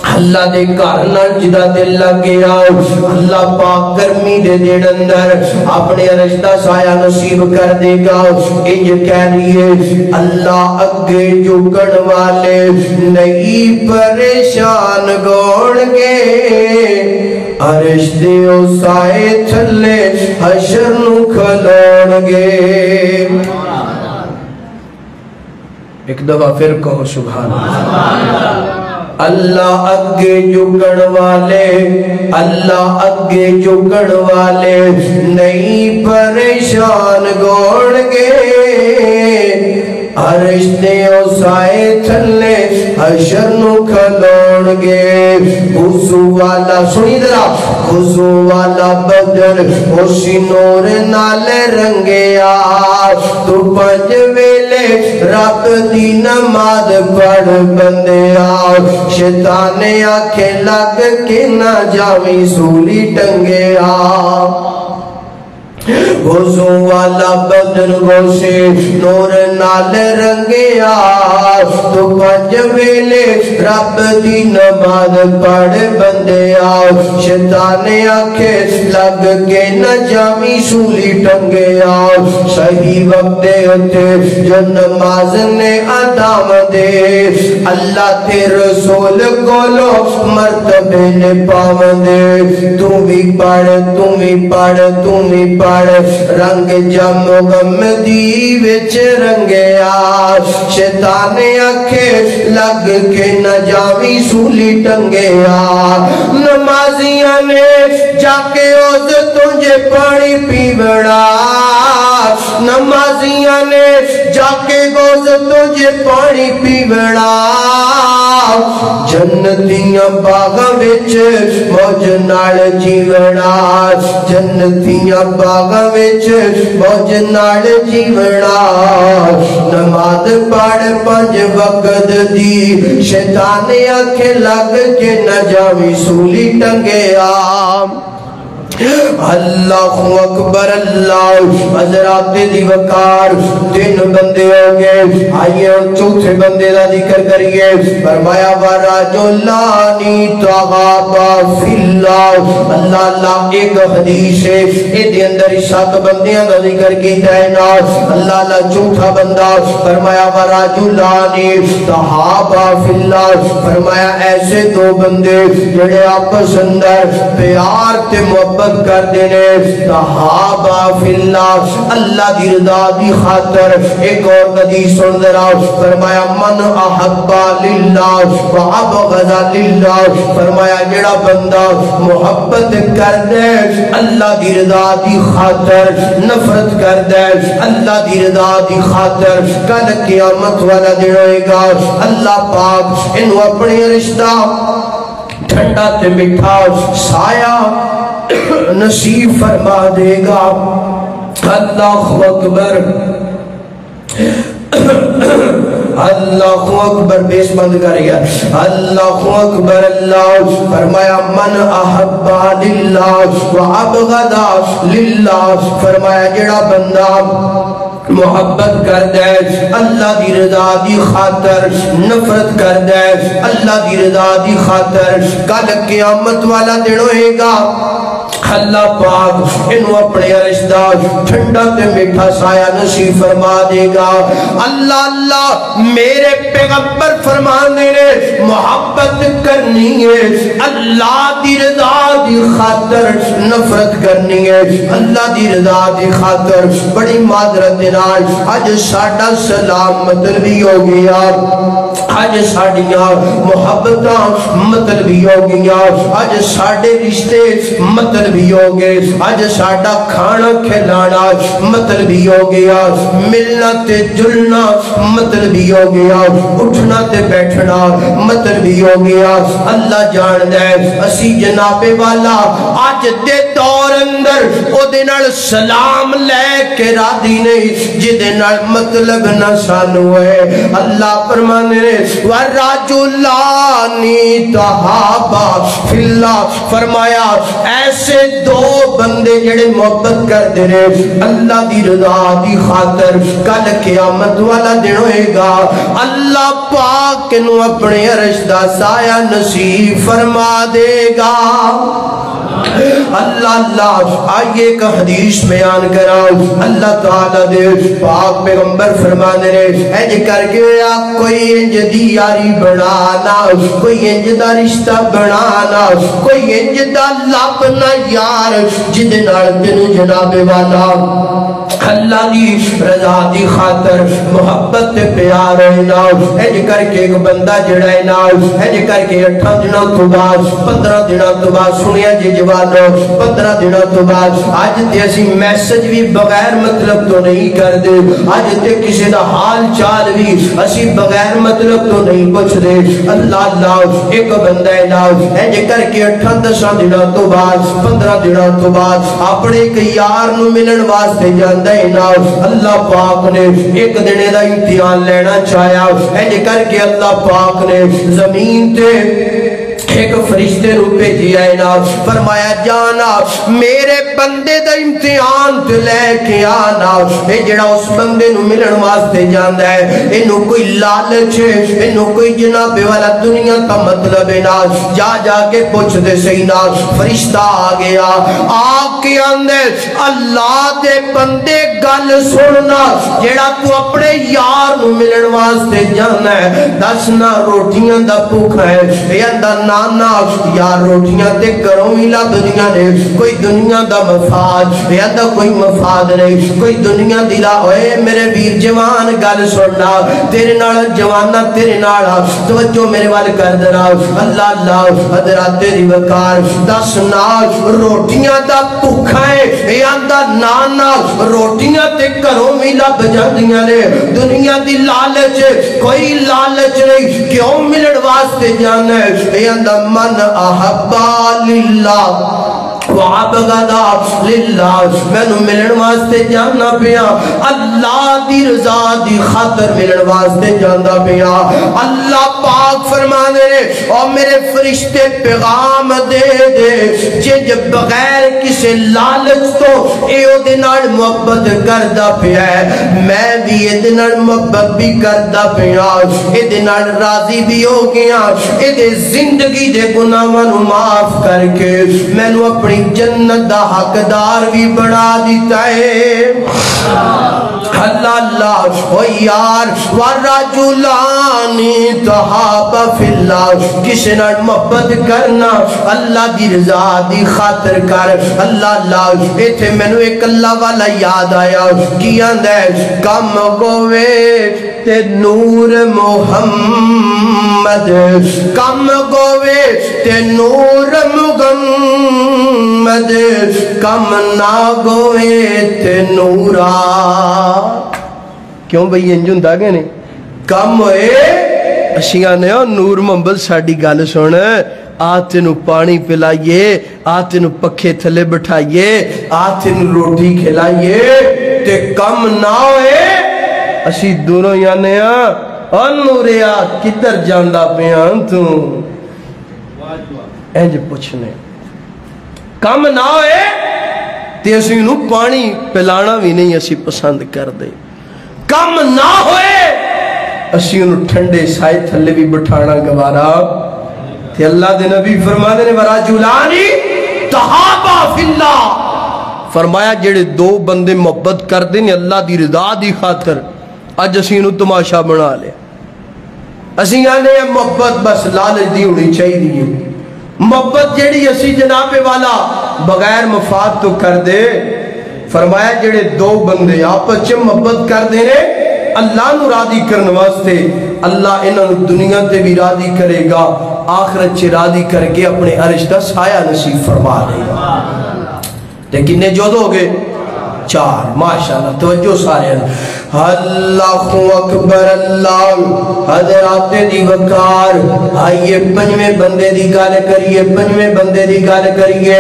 اللہ دے کارنا جدا دل لگیا اللہ پاک گرمی دے دین اندر اپنے رشتہ سایہ نصیب کر دے گا انج کہہ رہیے اللہ اگے جھکن والے نہیں پریشان گون گے عرش دیو سائے تھلے حشر نو کھلون گے ایک دفعہ پھر کہو سبحان اللہ اللہ اگے جھکن والے اللہ اگے جھکن والے نہیں پریشان گون گے عرش دیو سائے تھلے حشر نو کھلون گے خضو والا سنی درہ خضو والا بدن اسی نور نالے رنگیا تو پنج ویلے رب دی نماز پڑھ بندیا شیطان آنکھیں لگ کے نہ جاویں سولی ٹنگیا وضو والا بدن گوشے نور نال رنگیا تو پنج ویلے رب دی نماز پڑھ بندیا شیطان آکھے لگ کے نہ جامی سولی ٹنگیا صحیح وقت ہوتے جو نماز نے ادام دے اللہ تے رسول کولو مرتبے نے پاون دے تو بھی پڑھ تو بھی پڑھ رنگ جم غم دی وچ رنگیا شیطان آکھے لگ کے نہ جاوی سولی ٹنگیا نمازیاں نے جا کے اوز تجھے پانی پیوڑا نمازیاں نے جا کے گوز تجھے پانی پیوڑا جنتیاں باغاں وچ موج نال جیوڑا جنتیاں باغاں وچ موج نال جیوڑا نماز پڑھ پنج وقت دی شیطان آکھے لگ کے نہ جاوی سولی ٹنگیا اللہ اکبر اللہ حضرات دی وقار تین بندے ہو گئے آئیے چوتھے بندے دا ذکر کریے فرمایا وَرَجُلَانِ تَغَابَا فِي اللَّهِ اللہ اللہ ایک حدیث ہے ایدے اندر سات بندیاں دا ذکر کیتا ہے نا اللہ اللہ چوتھا بندہ فرمایا وَرَجُلَانِ تَغَابَا فِي اللَّهِ فرمایا ایسے دو بندے جڑے آپس اندر پیار تے محبت کر دینے صحابہ فی اللہ اللہ دی رضا دی خاطر ایک اور حدیث سن ذرا فرمایا من احبا للہ و ابغض للہ فرمایا جڑا بندہ محبت کر دے اللہ دی رضا دی خاطر نفرت کر دے اللہ دی رضا دی خاطر کل قیامت والا دن ہوئے گا اللہ پاک انہوں اپنی رشتہ ٹھنڈا تے مٹھا سایہ نصیب فرما دے گا اللہ اکبر اللہ اکبر بیس بند کریا اللہ اکبر اللہ فرمایا من احبا للہ و ابغضا للہ فرمایا جڑا بندہ محبت کر دے اللہ دی رضا دی خاطر نفرت کر دے اللہ دی رضا دی خاطر کل قیامت والا دن ہوئے گا اللہ پاک انہوں اپنے رشتہ ٹھنڈا تے میٹھا سایہ نصیب فرما دے گا اللہ اللہ میرے پیغمبر فرمانے نے محبت کرنی ہے اللہ دی رضا دی خاطر نفرت کرنی ہے اللہ دی رضا دی خاطر بڑی معذرت نال آج ساڈا سلام مطلبی ہو گیا آج ساڑیاں محبتاں مطلبی ہو گیا آج ساڑے رشتے مطلبی ہو گئے آج ساڑا کھانا کھلانا مطلبی ہو گیا ملنا تے جلنا مطلبی ہو گیا اٹھنا تے بیٹھنا مطلبی ہو گیا اللہ جان دے اسی جناب والا آج دے دور اندر او دنال سلام لے کے رادی نہیں جدنال مطلب نہ سانو ہے اللہ فرمانے وَرَجُلَانِ تَحَابَا فِي اللَّهِ فرمایا ایسے دو بندے جڑے محبت کر دے رہے اللہ دی رضا دی خاطر کل قیامت والا دن ہوئے گا اللہ پاک انہوں اپنے عرش دا سایہ نصیب فرما دے گا اللہ اللہ آئیے ایک حدیث بیان کراؤ اللہ تعالیٰ دے پاک پیغمبر فرمانے رہے اج کر کے کوئی انج دی یاری بنانا کوئی انج دا رشتہ بنانا کوئی انج دا لبنا یار جدنال تنو جناب والا اللہ دی رضا دی خاطر محبت پیار ہونا اج کر کے ایک بندہ جڑائے نا اج کر کے 8 دنوں تو بعد 15 دنوں تو بعد سنیا جی جوانو 15 دنوں تو بعد آج تے اسی میسج بھی بغیر مطلب تو نہیں کر دے آج تے کسی دا حال چال بھی اسی بغیر مطلب تو نہیں پوچھ دے اللہ اللہ ایک بندہ نا اج کر کے 8-10 دنوں تو بعد 15 دنوں تو بعد اپنے ایک یار نو ملن واسطے جاندے نا اللہ پاک نے ایک دنے دا امتحان لینا چاہیا اج کر کے اللہ پاک نے زمین تے ایک فرشتے نو بھیجیا نا فرمایا جانا میرے بندے دا امتحان تے لے کے آنا اے جڑا اس بندے نو ملن واسطے جاندا ہے اینو کوئی لالچ اینو کوئی جناب والا دنیا کا مطلب ہے نا جا جا کے پوچھ دے صحیح نا فرشتہ آ گیا آ کے آندے اللہ دے بندے گل سننا جڑا تو اپنے یار نو ملن واسطے جانا ہے دسنا روٹیاں دا بھوکا ہے اے اندا نانا یار روٹیاں تے گھروں ہی لبدیاں نے کوئی دنیا دا مفاد اے اندا کوئی مفاد نہیں کوئی دنیا دی لا ہوئے میرے ویر جوان گل سننا تیرے نال جوانا تیرے نال توجہ میرے وال کر دینا اللہ اللہ حضرات تیری وقار دسنا روٹیاں دا بھوکا ہے اے اندا نانا روٹیاں تے گھروں ہی لب جاندیاں نے دنیا دی لالچ کوئی لالچ نہیں کیوں ملن واسطے جانا ہے اے اندر من احبا للہ وعبغدا للہ میں نو ملن واسطے جانا پیا اللہ دی رضا دی خاطر ملن واسطے جانا پیا اللہ پاک فرما دے اور میرے فرشتے پیغام دے دے جج بغیر کسی لالچ تو اے او دے نال محبت کردہ پیا ہے میں بھی اے دے نال محبت بھی کردہ پیا اے دے نال راضی بھی ہو گیا اے دے زندگی دے گناہاں نو معاف کر کے میں نو اپنی جنت دا حقدار بھی بڑھا دیتا ہے اللہ اللہ او یار وَرَجُلَانِ تَحَابَ فِي اللَّهِ کسی نال محبت کرنا اللہ دی رضا دی خاطر کر اللہ اللہ ایتھے میں نو ایک اللہ والا یاد آیا کیا دے کم گوے تے نور محمد کم گوے تے نور محمد کم نہ گوے تے نورا کیوں بھئی انجن دا گئے نہیں کم ہوئے اشیاء نے نور محمد ساڑی گال سن آتے نو پانی پلائیے آتے نو پکھے تھلے بٹھائیے آتے نو روٹی کھلائیے تے کم نہ ہوئے اسی دونوں یانے اور نوریا کدھر جاندہ پیان تو اینج پوچھنے کم نہ ہوئے تے اسی نو پانی پلانا بھی نہیں اسی پسند کر دے کم نہ ہوئے اسی انہوں ٹھنڈے سائے تھلے بھی بٹھانا گوارا تے اللہ دے نبی فرما دے وَرَجُلَانِ تَحَابَا فِي اللَّهِ فرمایا جڑے دو بندے محبت کر دیں اللہ دی رضا دی خاطر اج اسی انہوں تماشا بنا لے اسی آنے محبت بس لالچ دی ہونی چاہی دی محبت جڑی اسی جناب والا بغیر مفاد تو کر دے فرمایا جڑے دو بندے آپس چھ محبت کر دے اللہ نو راضی کرنے واسطے اللہ انہوں دنیا تے بھی راضی کرے گا آخرت چھ راضی کر کے اپنے عرش دا سایہ نصیب فرما دے گا لیکن نے جو دو گے چار ماشاءاللہ توجہ سارے اللہ اکبر اللہ حضرات دی وقار آئیے پنجویں بندے دی گال کریے پنجویں بندے دی گال کریے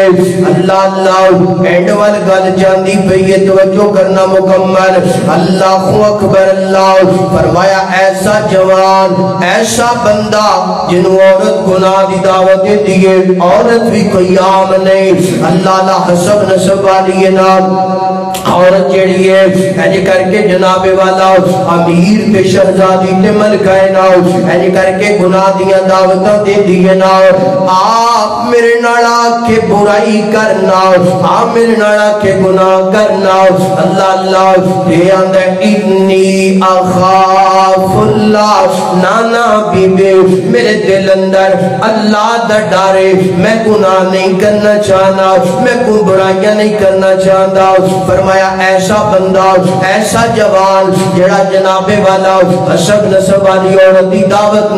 اللہ اللہ اینڈ وال گال جاندی پہیے توجہ کرنا مکمل اللہ اکبر اللہ فرمایا ایسا جوان ایسا بندہ جنہوں عورت گناہ دی دعوت دیئے عورت بھی کوئی عام نہیں اللہ اللہ حسب نسب والی نام عورت جڑی ہے ایجے کر کے جناب والا امیر تے شہزادی تے ملکہ نا ایجے کر کے گناہ دیا دعوتاں دے دیئے نا آپ میرے ناڑا کے برائی کرنا آپ میرے ناڑا کے گناہ کرنا اللہ اللہ دے آندے انی اخاف اللہ نانا بی بے میرے دل اندر اللہ دا ڈارے میں گناہ نہیں کرنا چاہنا میں کوئی برائیاں نہیں کرنا چاہتا فرمایا ایسا بندہ ایسا جوان جڑا جناب والا حسب نسب والی عورت دی دعوت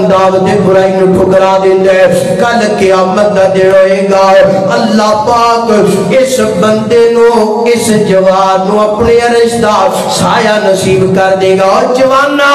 برائی نو ٹھکرا دیندا ہے کل قیامت دا دن ہوئے گا اللہ پاک اس بندے نو اس جوان نو اپنے عرش دا سایہ نصیب کر دے گا اور جوانا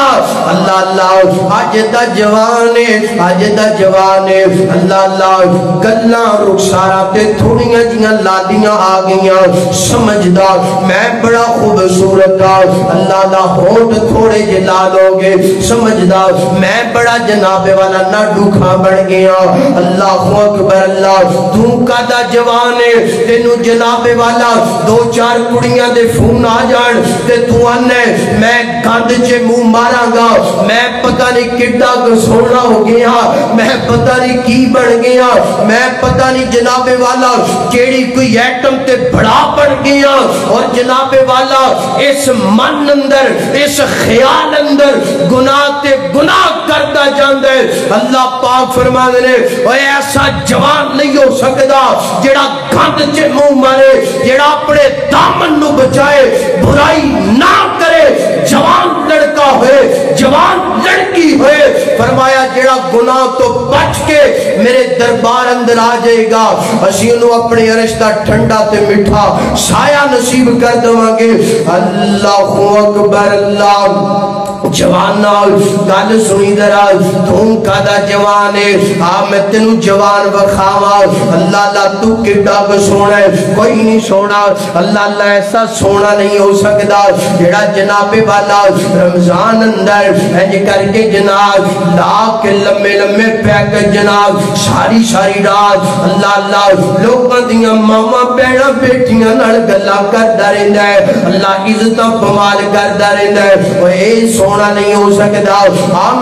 اللہ اللہ آج دا جوان ہے اللہ اللہ گلاں رخسارا تے تھوڑیاں جیاں لادیاں آ گئیاں سمجھدار میں بڑا خوبصورت اللہ دا ہوٹ تھوڑے جلا لوگے سمجھدا میں بڑا جناب والا نہ ڈوکھا بن گیا اللہ اکبر اللہ تو کدا جوان ہے تینو جناب والا دو چار کڑیاں دے فون آ جان تے تو آنے میں گند چے منہ ماراں گا میں پتہ نہیں کڈا سونا ہو گیا میں پتہ نہیں کی بن گیا میں پتہ نہیں جناب والا کیڑی کوئی ایٹم تے بڑا بن گیا اور جناب والا اس من اندر اس خیال اندر گناہ تے گناہ کرتا جاندے اللہ پاک فرماندے نے اوے ایسا جوان نہیں ہو سکدا جڑا گند چے منہ مارے جڑا اپنے دامن نو بچائے برائی نہ کرے جوان لڑکا ہوئے جوان لڑکی ہوئے فرمایا جڑا گناہ تو بچ کے میرے دربار اندر آ جائے گا اسی انہوں اپنے عرشتہ ٹھنڈا تے مٹھا سایہ نصیب کر دوانگے اللہ اکبر اللہ جوانا گل سنی درا تم کدا جوانے میں تینوں جوان بخاوا اللہ اللہ تو کڈا سونا ہے کوئی نہیں سونا اللہ اللہ ایسا سونا نہیں ہو سکتا جڑا جناب والا رمضان اندر انج کر کے جناب لا کے لمے لمے پیک جناب ساری ساری رات اللہ اللہ لوگاں دیاں ماما بہناں بیٹیاں نال گلاں کردا رہندا ہے اللہ عزتاں بمال کردا رہندا ہے اوے سونا نہیں ہو سکتا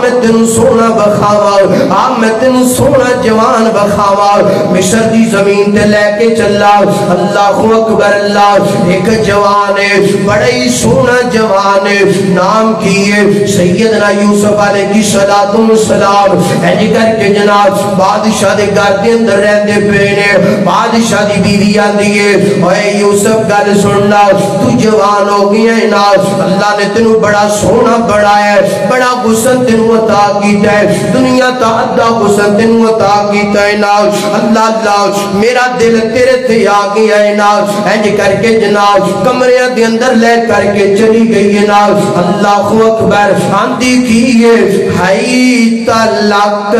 میں تینوں سونا بخاوا میں تینوں سونا جوان بخاوا مصر دی زمین تے لے کے چلا اللہ اکبر اللہ ایک جوان ہے بڑا ہی سونا جوان ہے نام کیے سیدنا یوسف علیہ السلام ایجی کر کے جناب بادشاہ دے گھر دے اندر رہندے پے نے بادشاہ دی بیوی آندی ہے اے یوسف گل سننا تو جوان ہو گیا ہے نا اللہ نے تینوں بڑا سونا بڑا ہے بڑا غسل تینوں عطا کیتا ہے دنیا تا ادھا غسل تینوں عطا کیتا ہے نا اللہ اللہ میرا دل تیرے تے آ گیا ہے نا انج کر کے جناب کمرے دے اندر لے کر کے چلی گئی ہے نا اللہ اکبر آندی کیے ہائی تلک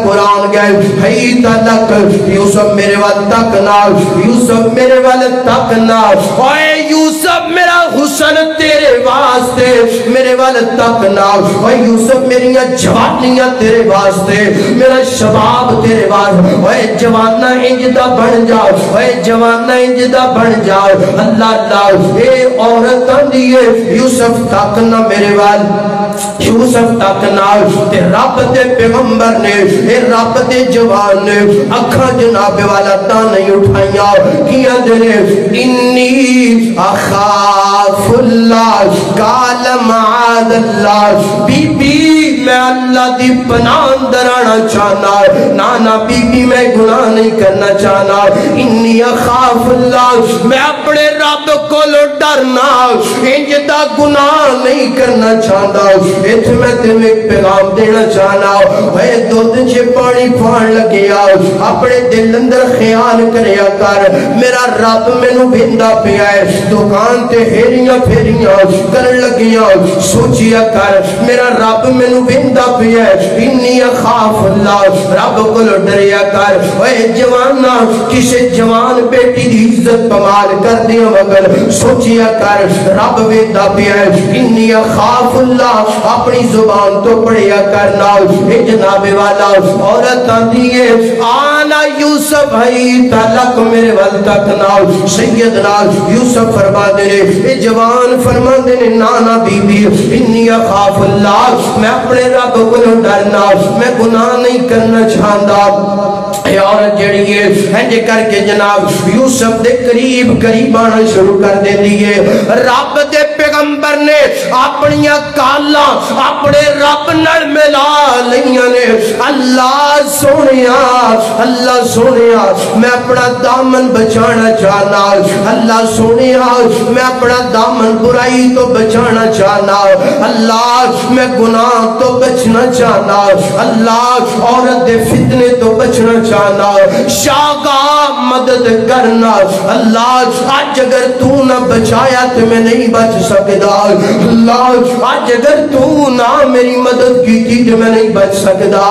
قرآن گئے ہائی تلک یوسف میرے وال تک نا یوسف میرے وال تک نا اے یوسف میرا حسن تیرے واسطے میرے والد تک نا اے یوسف میری جوانیاں تیرے واسطے میرا شباب تیرے واسطے اے جوانہ انجدہ بن جاؤ اے جوانہ انجدہ بن جاؤ اللہ اللہ اے عورت دیئے یوسف تک نا میرے والد یوسف تک نا تے رب تے پیغمبر نے اے رب تے جوان نے اکھاں جناب والا تا نہیں اٹھائیاں کیا دنے انی اخاف اللہ قال معاذ اللہ بی بی میں اللہ دی پناہ اندر آنا چاہنا نانا بی بی میں گناہ نہیں کرنا چاہنا انی اخاف اللہ میں اپنے رب کو ڈرنا انجدہ گناہ نہیں کرنا چاہنا ایتھ میں تمہیں ایک پیغام دینا چاہنا اے دودھ چھے پانی پھان لگیا اپنے دل اندر خیال کریا کر میرا رب میں نو بھندہ پیا ہے دکان تے ہیریاں پھیریاں کر لگیا سوچیا کر میرا رب میں نو بھندہ پیا ہے انی اخاف اللہ رب کو ڈریا کر اے جوانا کسے جوان بیٹی دی عزت پمال کر دیا مگر سوچیا کر رب بھندہ پیا ہے انی اخاف اللہ اپنی زبان تو پڑھیا کرنا اے جناب والا عورت دیئے آنا یوسف ہے تلک میرے وال تک نا سیدنا یوسف فرما دینے اے جوان فرما دینے نانا بی بی انی اخاف اللہ میں اپنے رب کو ڈرنا میں گناہ نہیں کرنا چاہتا اے عورت جڑی ہے ہنج کر کے جناب یوسف دے قریب قریب آنا شروع کر دے دیئے رب دے پیغمبر نے اپنی کالا اپنے رب نل ملا لیاں نے اللہ سونیا میں اپنا دامن بچانا چاہنا اللہ سونیا میں اپنا دامن برائی تو بچانا چاہنا اللہ میں گناہ تو بچنا چاہنا اللہ عورت دے فتنے تو بچنا چاہنا شاگا مدد کرنا اللہ آج اگر تو نہ بچایا تو میں نہیں بچ سکتا اللہ آج اگر تو نہ میری مدد کی تھی تو میں نہیں بچ سکتا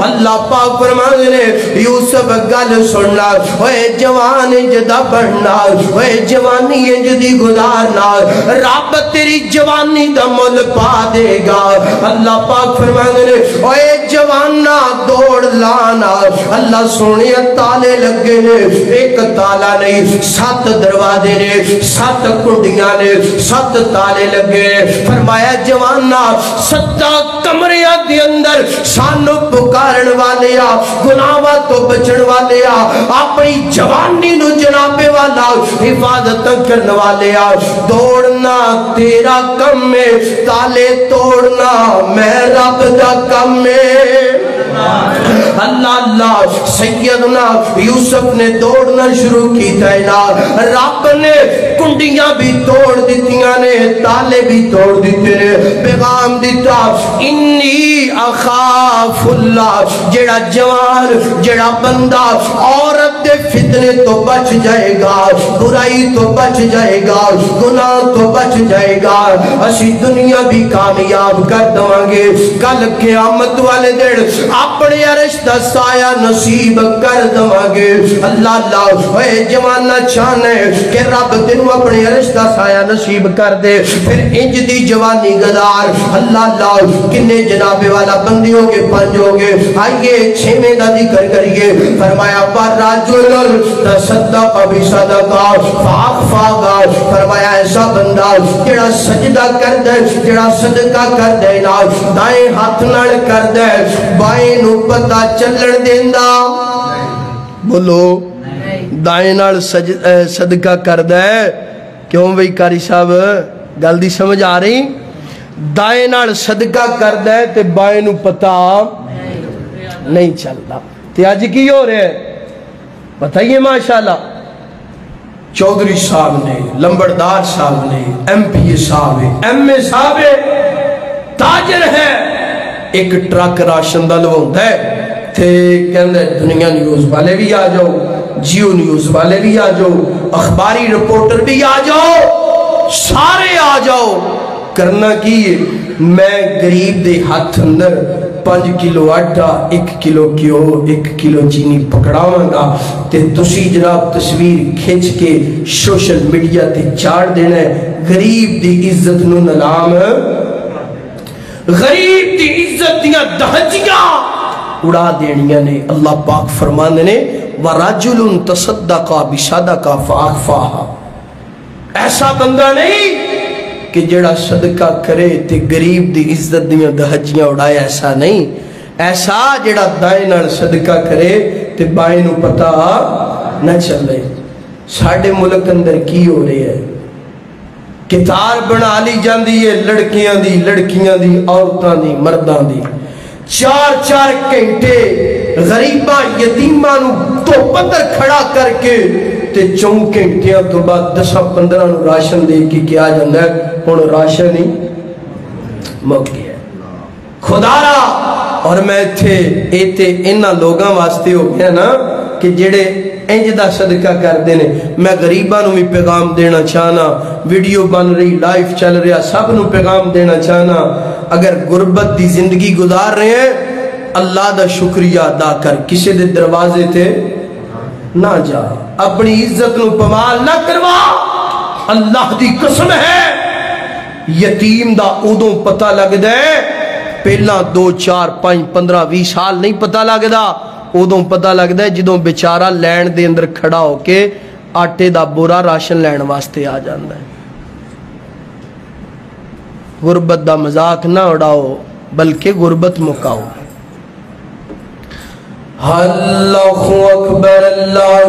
اللہ پاک فرمانے نے یوسف گل سننا اوے جوان جدا پڑھنا اوے جوانی جدی گزارنا رب تیری جوانی دا مول پا دے گا اللہ پاک فرمانے نے اوے جوانا دوڑ لانا اللہ سونے تالے لگے نے ایک تالا نہیں 7 دروازے نے 7 کنڈیاں نے 7 تالے لگے فرمایا جوانا 7 کمریاں دے اندر سانو پکارن والے آ گناہاں تو بچن والے آ اپنی جوانی نو جنابے والا حفاظت کرن والے آ دوڑنا تیرا کم ہے تالے توڑنا میں رب دا کم ہے اللہ اللہ سیدنا یوسف نے دوڑنا شروع کی تینا رب نے کنڈیاں بھی توڑ دیتیاں نے تالے بھی توڑ دیتے نے پیغام دیتا انی اخاف اللہ جڑا جوان جڑا بندہ عورت دے فتنے تو بچ جائے گا برائی تو بچ جائے گا گناہ تو بچ جائے گا اسی دنیا بھی کامیاب کر دوانگے کل قیامت والے دن اپنے عرش دا سایہ نصیب کر دوانگے اللہ اللہ اے جوانا چاہنے کہ رب تینوں اپنے عرش دا سایہ نصیب کر دے پھر انج دی جوانی گدار اللہ اللہ کنے جناب والا بندی ہو گے 5 ہو گے آئیے 6ویں دا ذکر کریے فرمایا وَرَجُلٌ تَصَدَّقَ بِصَدَقَةٍ فَأَخْفَاهَا فرمایا ایسا بندہ جڑا سجدہ کر دے جڑا صدقہ کر دے نا دائیں ہاتھ نال کر دے بائیں نو پتہ چلن دیندا بولو دائیں نال صدقہ کر دے کیوں بھئی کاری صاحب گل دی سمجھ آ رہی دائیں نال صدقہ کر دے تے بائیں نو پتہ نہیں چلتا تے آج کی ہو رہے ہیں بتائیے ماشاءاللہ چودھری صاحب نے لمبردار صاحب نے ایم پی اے صاحب ہے ایم اے صاحب ہے تاجر ہے ایک ٹرک راشن دا لوندہ ہے تھے کہندے دنیا نیوز والے بھی آ جاؤ جیو نیوز والے بھی آ جاؤ اخباری رپورٹر بھی آ جاؤ سارے آ جاؤ کرنا کی میں غریب دے ہاتھ اندر 5 کلو آٹا 1 کلو کیو 1 کلو چینی پکڑاواں گا تے تسی جناب تصویر کھچ کے سوشل میڈیا تے چاڑ دینا ہے غریب دی عزت نو نلام غریب دی عزت دیاں دہجیاں اڑا دینیاں نے اللہ پاک فرمانے نے وَرَجُلٌ تَصَدَّقَ بِصَدَقَةٍ فَأَخْفَاهَا ایسا بندہ نہیں کہ جڑا صدقہ کرے تے غریب دی عزت دیاں دہجیاں اڑائے ایسا نہیں ایسا جڑا دائیں نال صدقہ کرے تے بائیں نو پتہ نہ چلے ساڑھے ملک اندر کی ہو رہے ہیں کتار بنا لی جاندی ہے لڑکیاں دی عورتاں دی مرداں دی 4 گھنٹے غریباں یتیماں نو تو پتر کھڑا کر کے تے 4 گھنٹیاں تو بعد 10-15 نو راشن دے کے کیا جاندہ ہے ہن راشن ہی مک گیا خدا را اور میں تھے ایتے انہاں لوگاں واسطے ہو گیا نا کہ جڑے انج دا صدقہ کر دینے میں غریباں نو بھی پیغام دینا چاہنا ویڈیو بن رہی لائف چل رہا سب نو پیغام دینا چاہنا اگر غربت دی زندگی گزار رہے ہیں اللہ دا شکریہ ادا کر کسی دے دروازے تھے نہ جا اپنی عزت نو پمال نہ کروا اللہ دی قسم ہے یتیم دا ادوں پتہ لگ دے پہلا 2 4 5 15 20 سال نہیں پتہ لگ دا ادوں پتہ لگ دے جدوں بیچارہ لین دے اندر کھڑا ہو کے آٹے دا بورا راشن لین واسطے آ جاندہ ہے غربت دا مذاق نہ اڑاؤ بلکہ غربت مکاؤ اللہ اکبر اللہ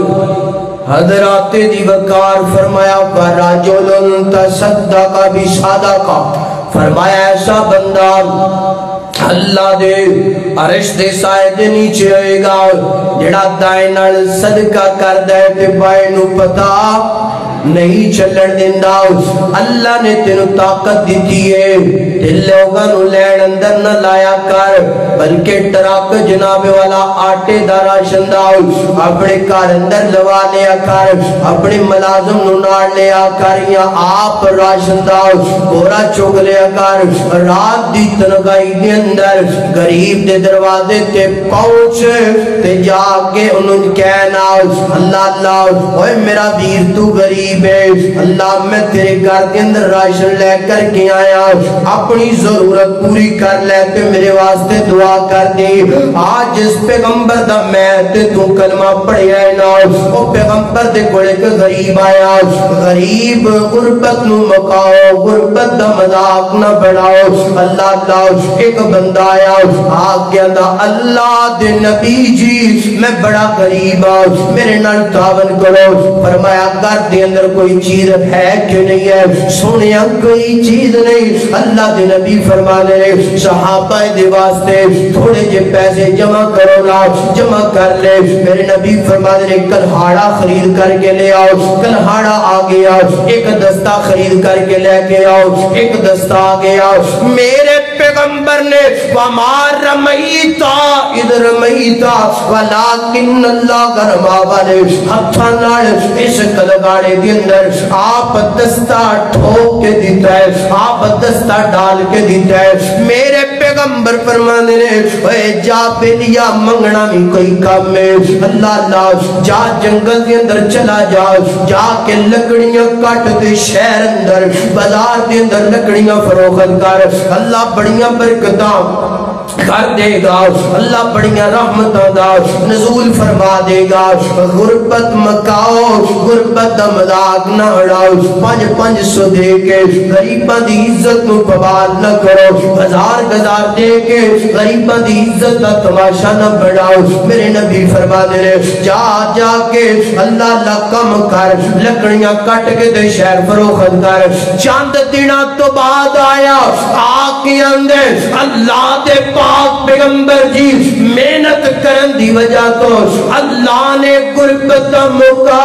حضرات دی وقار فرمایا وَرَجُلٌ تَصَدَّقَ بِصَدَقَةٍ فرمایا ایسا بندہ اللہ دے عرش دے سائے دے نیچے آئے گا جڑا دائیں نال صدقہ کر دے تے بائیں نو پتہ نہیں چلن دیندا اللہ نے تینوں طاقت دیتی ہے تے لوگاں نو لین اندر نہ لایا کر بلکہ ٹرک جناب والا آٹے دا راشن دا اپنے گھر اندر لوا لیا کر اپنے ملازم نو نال لیا کر یا آپ راشن دا بورا چک لیا کر رات دی تنہائی دے اندر غریب دے دروازے تے پہنچ تے جا کے انہوں کہنا اللہ اللہ اوے میرا ویر تو غریب ہے اللہ میں تیرے گھر کے اندر راشن لے کر کے آیا اپنی ضرورت پوری کر لے تے میرے واسطے دعا کر دی آج جس پیغمبر دا میں تے تو کلمہ پڑھیا ہے نا او پیغمبر دے کوڑے ایک غریب آیا غریب غربت نو مکاؤ غربت دا مذاق نہ بڑھاؤ اللہ اللہ ایک بندہ آیا آگیا دا اللہ دے نبی جی میں بڑا غریب ہوں میرے نال تعاون کرو فرمایا گھر دے اندر کوئی چیز ہے کہ نہیں ہے سنیا کوئی چیز نہیں اللہ دے نبی فرما دے صحابہ دے واسطے تھوڑے جے پیسے جمع کرو نا جمع کر لے میرے نبی فرما دے کلہاڑا خرید کر کے لے آؤ کلہاڑا آ گیا ایک دستہ خرید کر کے لے کے آؤ ایک دستہ آ گیا میرے پیغمبر نے وَمَا رَمَيْتَا اِذْ رَمَيْتَا وَلَكِنَّ اللَّهَ رَمَا والے ہتھاں نال اس کلہاڑے دے اندر آپ دستہ ٹھوک کے دیتا ہے آپ دستہ ڈال کے دیتا ہے میرے پیغمبر فرمانے نے اے جا پہلیا منگنا بھی کوئی کام ہے اللہ اللہ جا جنگل دے اندر چلا جا جا کے لکڑیاں کٹ دے شہر اندر بازار دے اندر لکڑیاں فروخت کر اللہ بڑیاں برکتاں کر دے گا اللہ بڑیاں رحمتاں دا نزول فرما دے گا غربت مکاؤ غربت دا مذاق نہ اڑاؤ 500 دے کے غریباں دی عزت نو بوال نہ کرو ہزار دے کے غریباں دی عزت دا تماشا نہ بڑھاؤ میرے نبی فرما دے جا جا کے اللہ اللہ کم کر لکڑیاں کٹ کے دے شہر فروخت کر چند دنوں تو بعد آیا آکے اندر اللہ دے پاک پیغمبر جی محنت کرن دی وجہ تو اللہ نے غربت مکا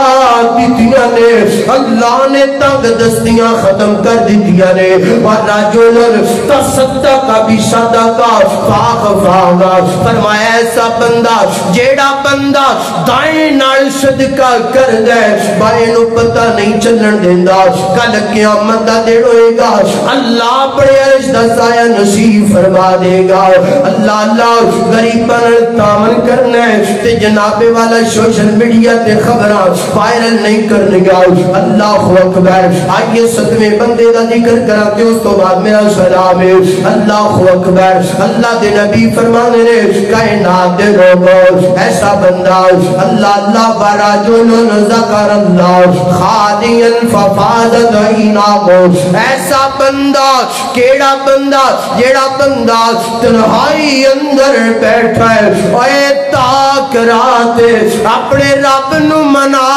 دیتیاں نے اللہ نے تنگ دستیاں ختم کر دیتیاں نے وَرَجُلٌ تَصَدَّقَ بِصَدَقَةٍ فَأَخْفَاهَا فرمایا ایسا بندہ جیڑا بندہ دائیں نال صدقہ کر دے بائیں نو پتہ نہیں چلن دیندا کل قیامت دا دن ہوئے گا اللہ بڑے عرش دا سایہ نصیب فرما دے گا اللہ اللہ غریباں تعاون کرنا ہے تے جناب والا سوشل میڈیا تے خبراں وائرل نہیں کرنے گا اللہ اکبر آئیے ستویں بندے دا ذکر کراتے اس تو بعد میرا سلام ہے اللہ اکبر اللہ دے نبی فرمانے نے کائنات دے لوگوں ایسا بندہ اللہ اللہ ورجل ذکر اللہ خالیا ففاضت عیناہو ایسا بندہ کیڑا بندہ جیڑا بندہ تنہائی اندر بیٹھا ہے اے تاک رات اپنے رب نو منا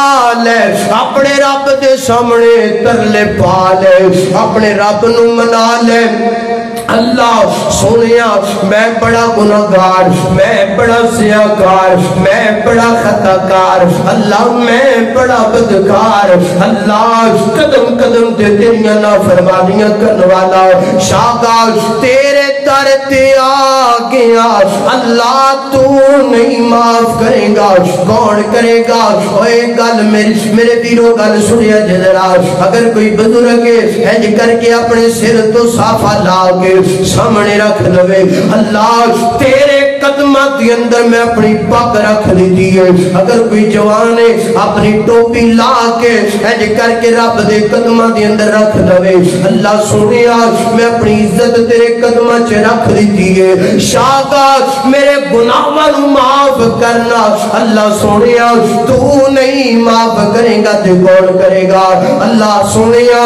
لے اپنے رب دے سامنے ترلے پا لے اپنے رب نو منا لے اللہ سونیا میں بڑا گناہگار میں بڑا سیاکار میں بڑا خطاکار اللہ میں بڑا بدکار اللہ قدم قدم تے تیریاں نافرمانیاں کرنے والا شاگاش تیرے در تے آ گیا اللہ تو نہیں معاف کرے گا کون کرے گا اوے گل میرے پیرو گل سنیا جذرا اگر کوئی بزرگ ہے کر کے اپنے سر تو صافہ لا کے سامنے رکھ دوے اللہ تیرے قدمات کے اندر میں اپنی پاک رکھ دیتی ہے اگر کوئی جوان ہے اپنی ٹوپی لا کے ایج کر کے رب دے قدمات کے اندر رکھ دوے اللہ سنیا میں اپنی عزت تیرے قدمات سے رکھ دیتی ہے شاگاش میرے گناہوں معاف کرنا اللہ سنیا تو نہیں معاف کرے گا تو کون کرے گا اللہ سنیا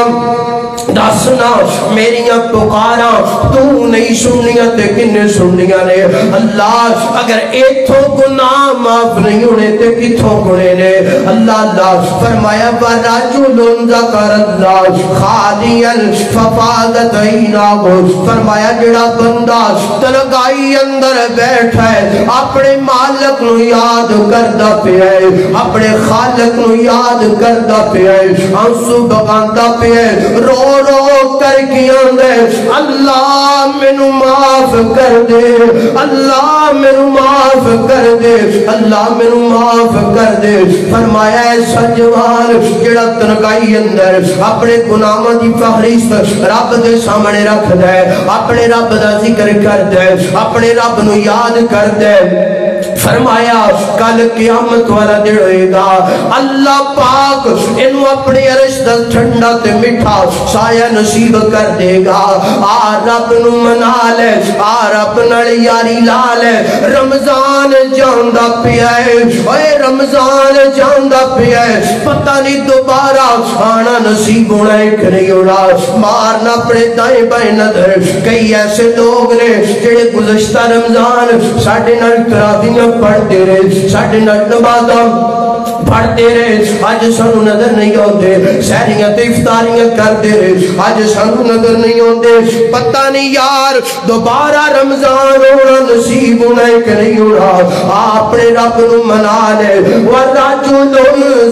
دسنا میریاں پکارا تو نہیں سننیاں تے کنے سننیاں نے اللہ اگر ایتھوں گناہ معاف نہیں ہونے تے کتھوں گنے نے اللہ فرمایا وَرَجُلٌ ذَكَرَ اللَّهَ خَالِيًا فَفَاضَتْ عَيْنَاهُ فرمایا جڑا بندہ تنگائی اندر بیٹھا ہے اپنے مالک نو یاد کردا پیا ہے اپنے خالق نو یاد کردا پیا ہے آنسو بگاندا پیا ہے رو رو کر کے آندے اللہ مینوں معاف کر دے اللہ مینوں معاف کر دے اللہ مینوں معاف کر دے فرمایا ایسا جوان جڑا تنگائی اندر اپنے گناہاں دی فہرست رب دے سامنے رکھ دے اپنے رب دا ذکر کر دے اپنے رب نو یاد کر دے فرمایا کل قیامت والا دن ہوئے گا اللہ پاک انہوں اپنے عرش دا ٹھنڈا تے میٹھا سایہ نصیب کر دے گا آ رب نو منا لے آ رب نال یاری لا لے رمضان جاندا پیا ہے اے رمضان جاندا پیا ہے پتہ نہیں دوبارہ آنا نصیب ہونا ہے کہ نہیں ہونا مارنا اپنے دائیں بائیں نظر کئی ایسے لوگ نے جڑے گزشتہ رمضان ساڑھے نال تراویحاں پڑھتے رہے ساڑھے نال نمازاں پڑھتے رہے آج سانو نظر نہیں ہوتے سہریاں تے افطاریاں کرتے رہے آج سانو نظر نہیں ہوتے پتہ نہیں یار دوبارہ رمضان ہونا نصیب ہونا ہے کہ نہیں ہونا اپنے رب نو منا لے وَرَجُلٌ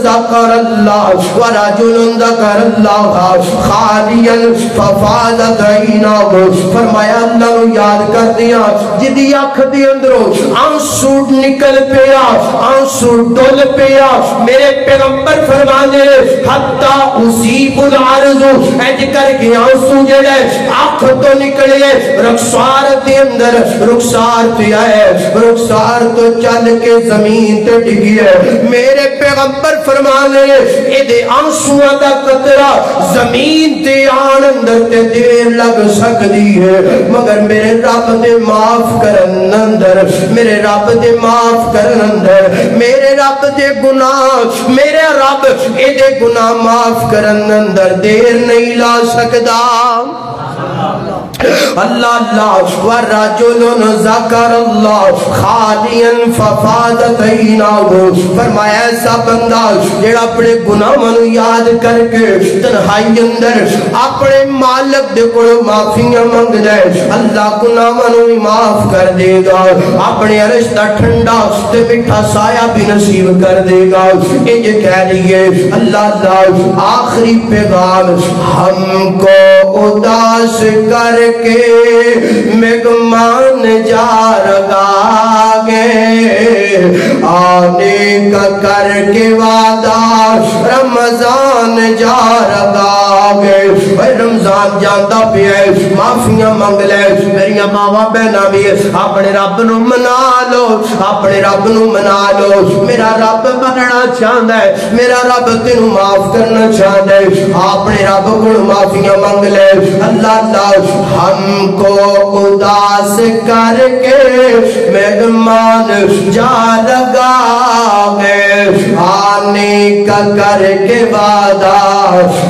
ذَكَرَ اللَّهَ وَرَجُلٌ ذَكَرَ اللَّهَ خَالِيًا فَفَاضَتْ عَيْنَاهُ فرمایا اللہ نو یاد کر دیا جدی اکھ دے اندروں آنسو نکل پیا آنسو ڈول پیا میرے پیغمبر فرمانے حتی اصیب العرض ایج کر کے آنسو جڑے آنکھ تو نکلے رخسار دے اندر رخسار پہ آئے رخسار تو چل کے زمین تے ڈگی ہے میرے پیغمبر فرمانے ایدے آنسو دا قطرہ زمین تے آن اندر تے دیر لگ سکتی ہے مگر میرے رب دے معاف کرن اندر میرے رب دے معاف کرن اندر میرے رب دے گناہ میرے رب ایدے گناہ معاف کرن اندر دیر نہیں لا سکدا اللہ وَرَجُلٌ ذَكَرَ اللَّهَ خَالِيًا فَفَاضَتْ عَيْنَاهُ فرمایا ایسا بندہ جڑا اپنے گناہاں نو یاد کر کے تنہائی اندر اپنے مالک دے کولوں معافیاں منگ جائے اللہ گناہاں نو معاف کر دے گا اپنے عرش دا ٹھنڈا تے میٹھا سایہ بھی نصیب کر دے گا انج کہہ لیے اللہ آخری پیغام ہم کو اداس کر کے مہمان جا رگا گے آنے کا کر کے وعدہ رمضان جا رگا گے رمضان جانتا پہ ہے معافیاں منگ لے میری ماما بہنا بھی اپنے رب نو منا لو اپنے رب نو منا لو میرا رب بننا چاہتا ہے میرا رب تینوں معاف کرنا چاہتا ہے اپنے رب کو معافیاں منگ لے اللہ ہم کو اداس کر کے مہمان جا لگا گے آنے کا کر کے وعدہ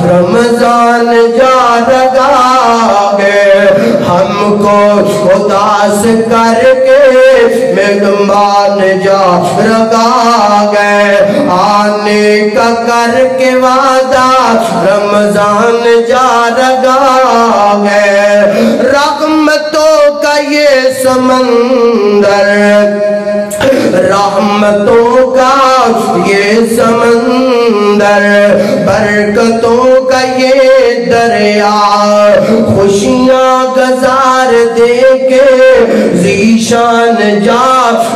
رمضان جا لگا گے ہم کو اداس کر کے مہمان جا لگا گے آنے کا کر کے وعدہ رمضان جا لگا گے رحمتوں کا یہ سمندر رحمتوں کا یہ سمندر برکتوں کا یہ دریا خوشیاں گزار دے کے ذیشان جا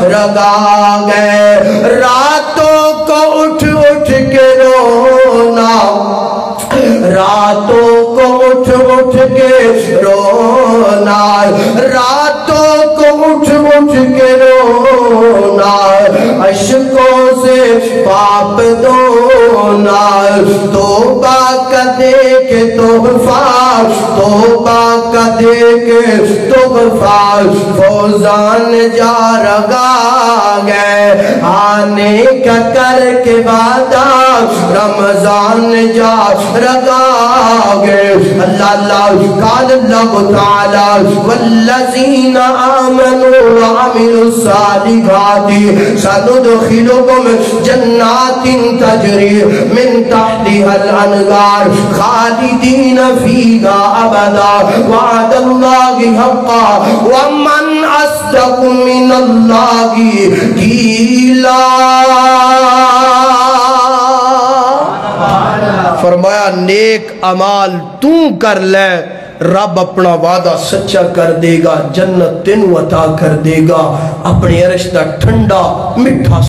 رگا گئے راتوں کو اٹھ اٹھ کے رونا راتوں کو اٹھ اٹھ کے رونا راتوں کو اٹھ اٹھ کے رونا اشکوں سے پاپ دھونا توبہ کا دے کے تحفہ توبہ کا دے کے تحفہ فوزان جا رگا گئے آنے کا کر کے وعدہ رمضان جا رگا گئے اللہ اللہ قال اللہ تعالی والذین آمنوا وعملوا الصالحات سندخلهم جنات تجری من تحتها الانہار خالدین فیہا ابدا وعد اللہ حقا ومن اصدق من اللہ قیلا فرمایا نیک اعمال تو کر لے رب اپنا وعدہ سچا کر دے گا جنت تینوں عطا کر دے گا اپنے عرش دا ٹھنڈا مٹھا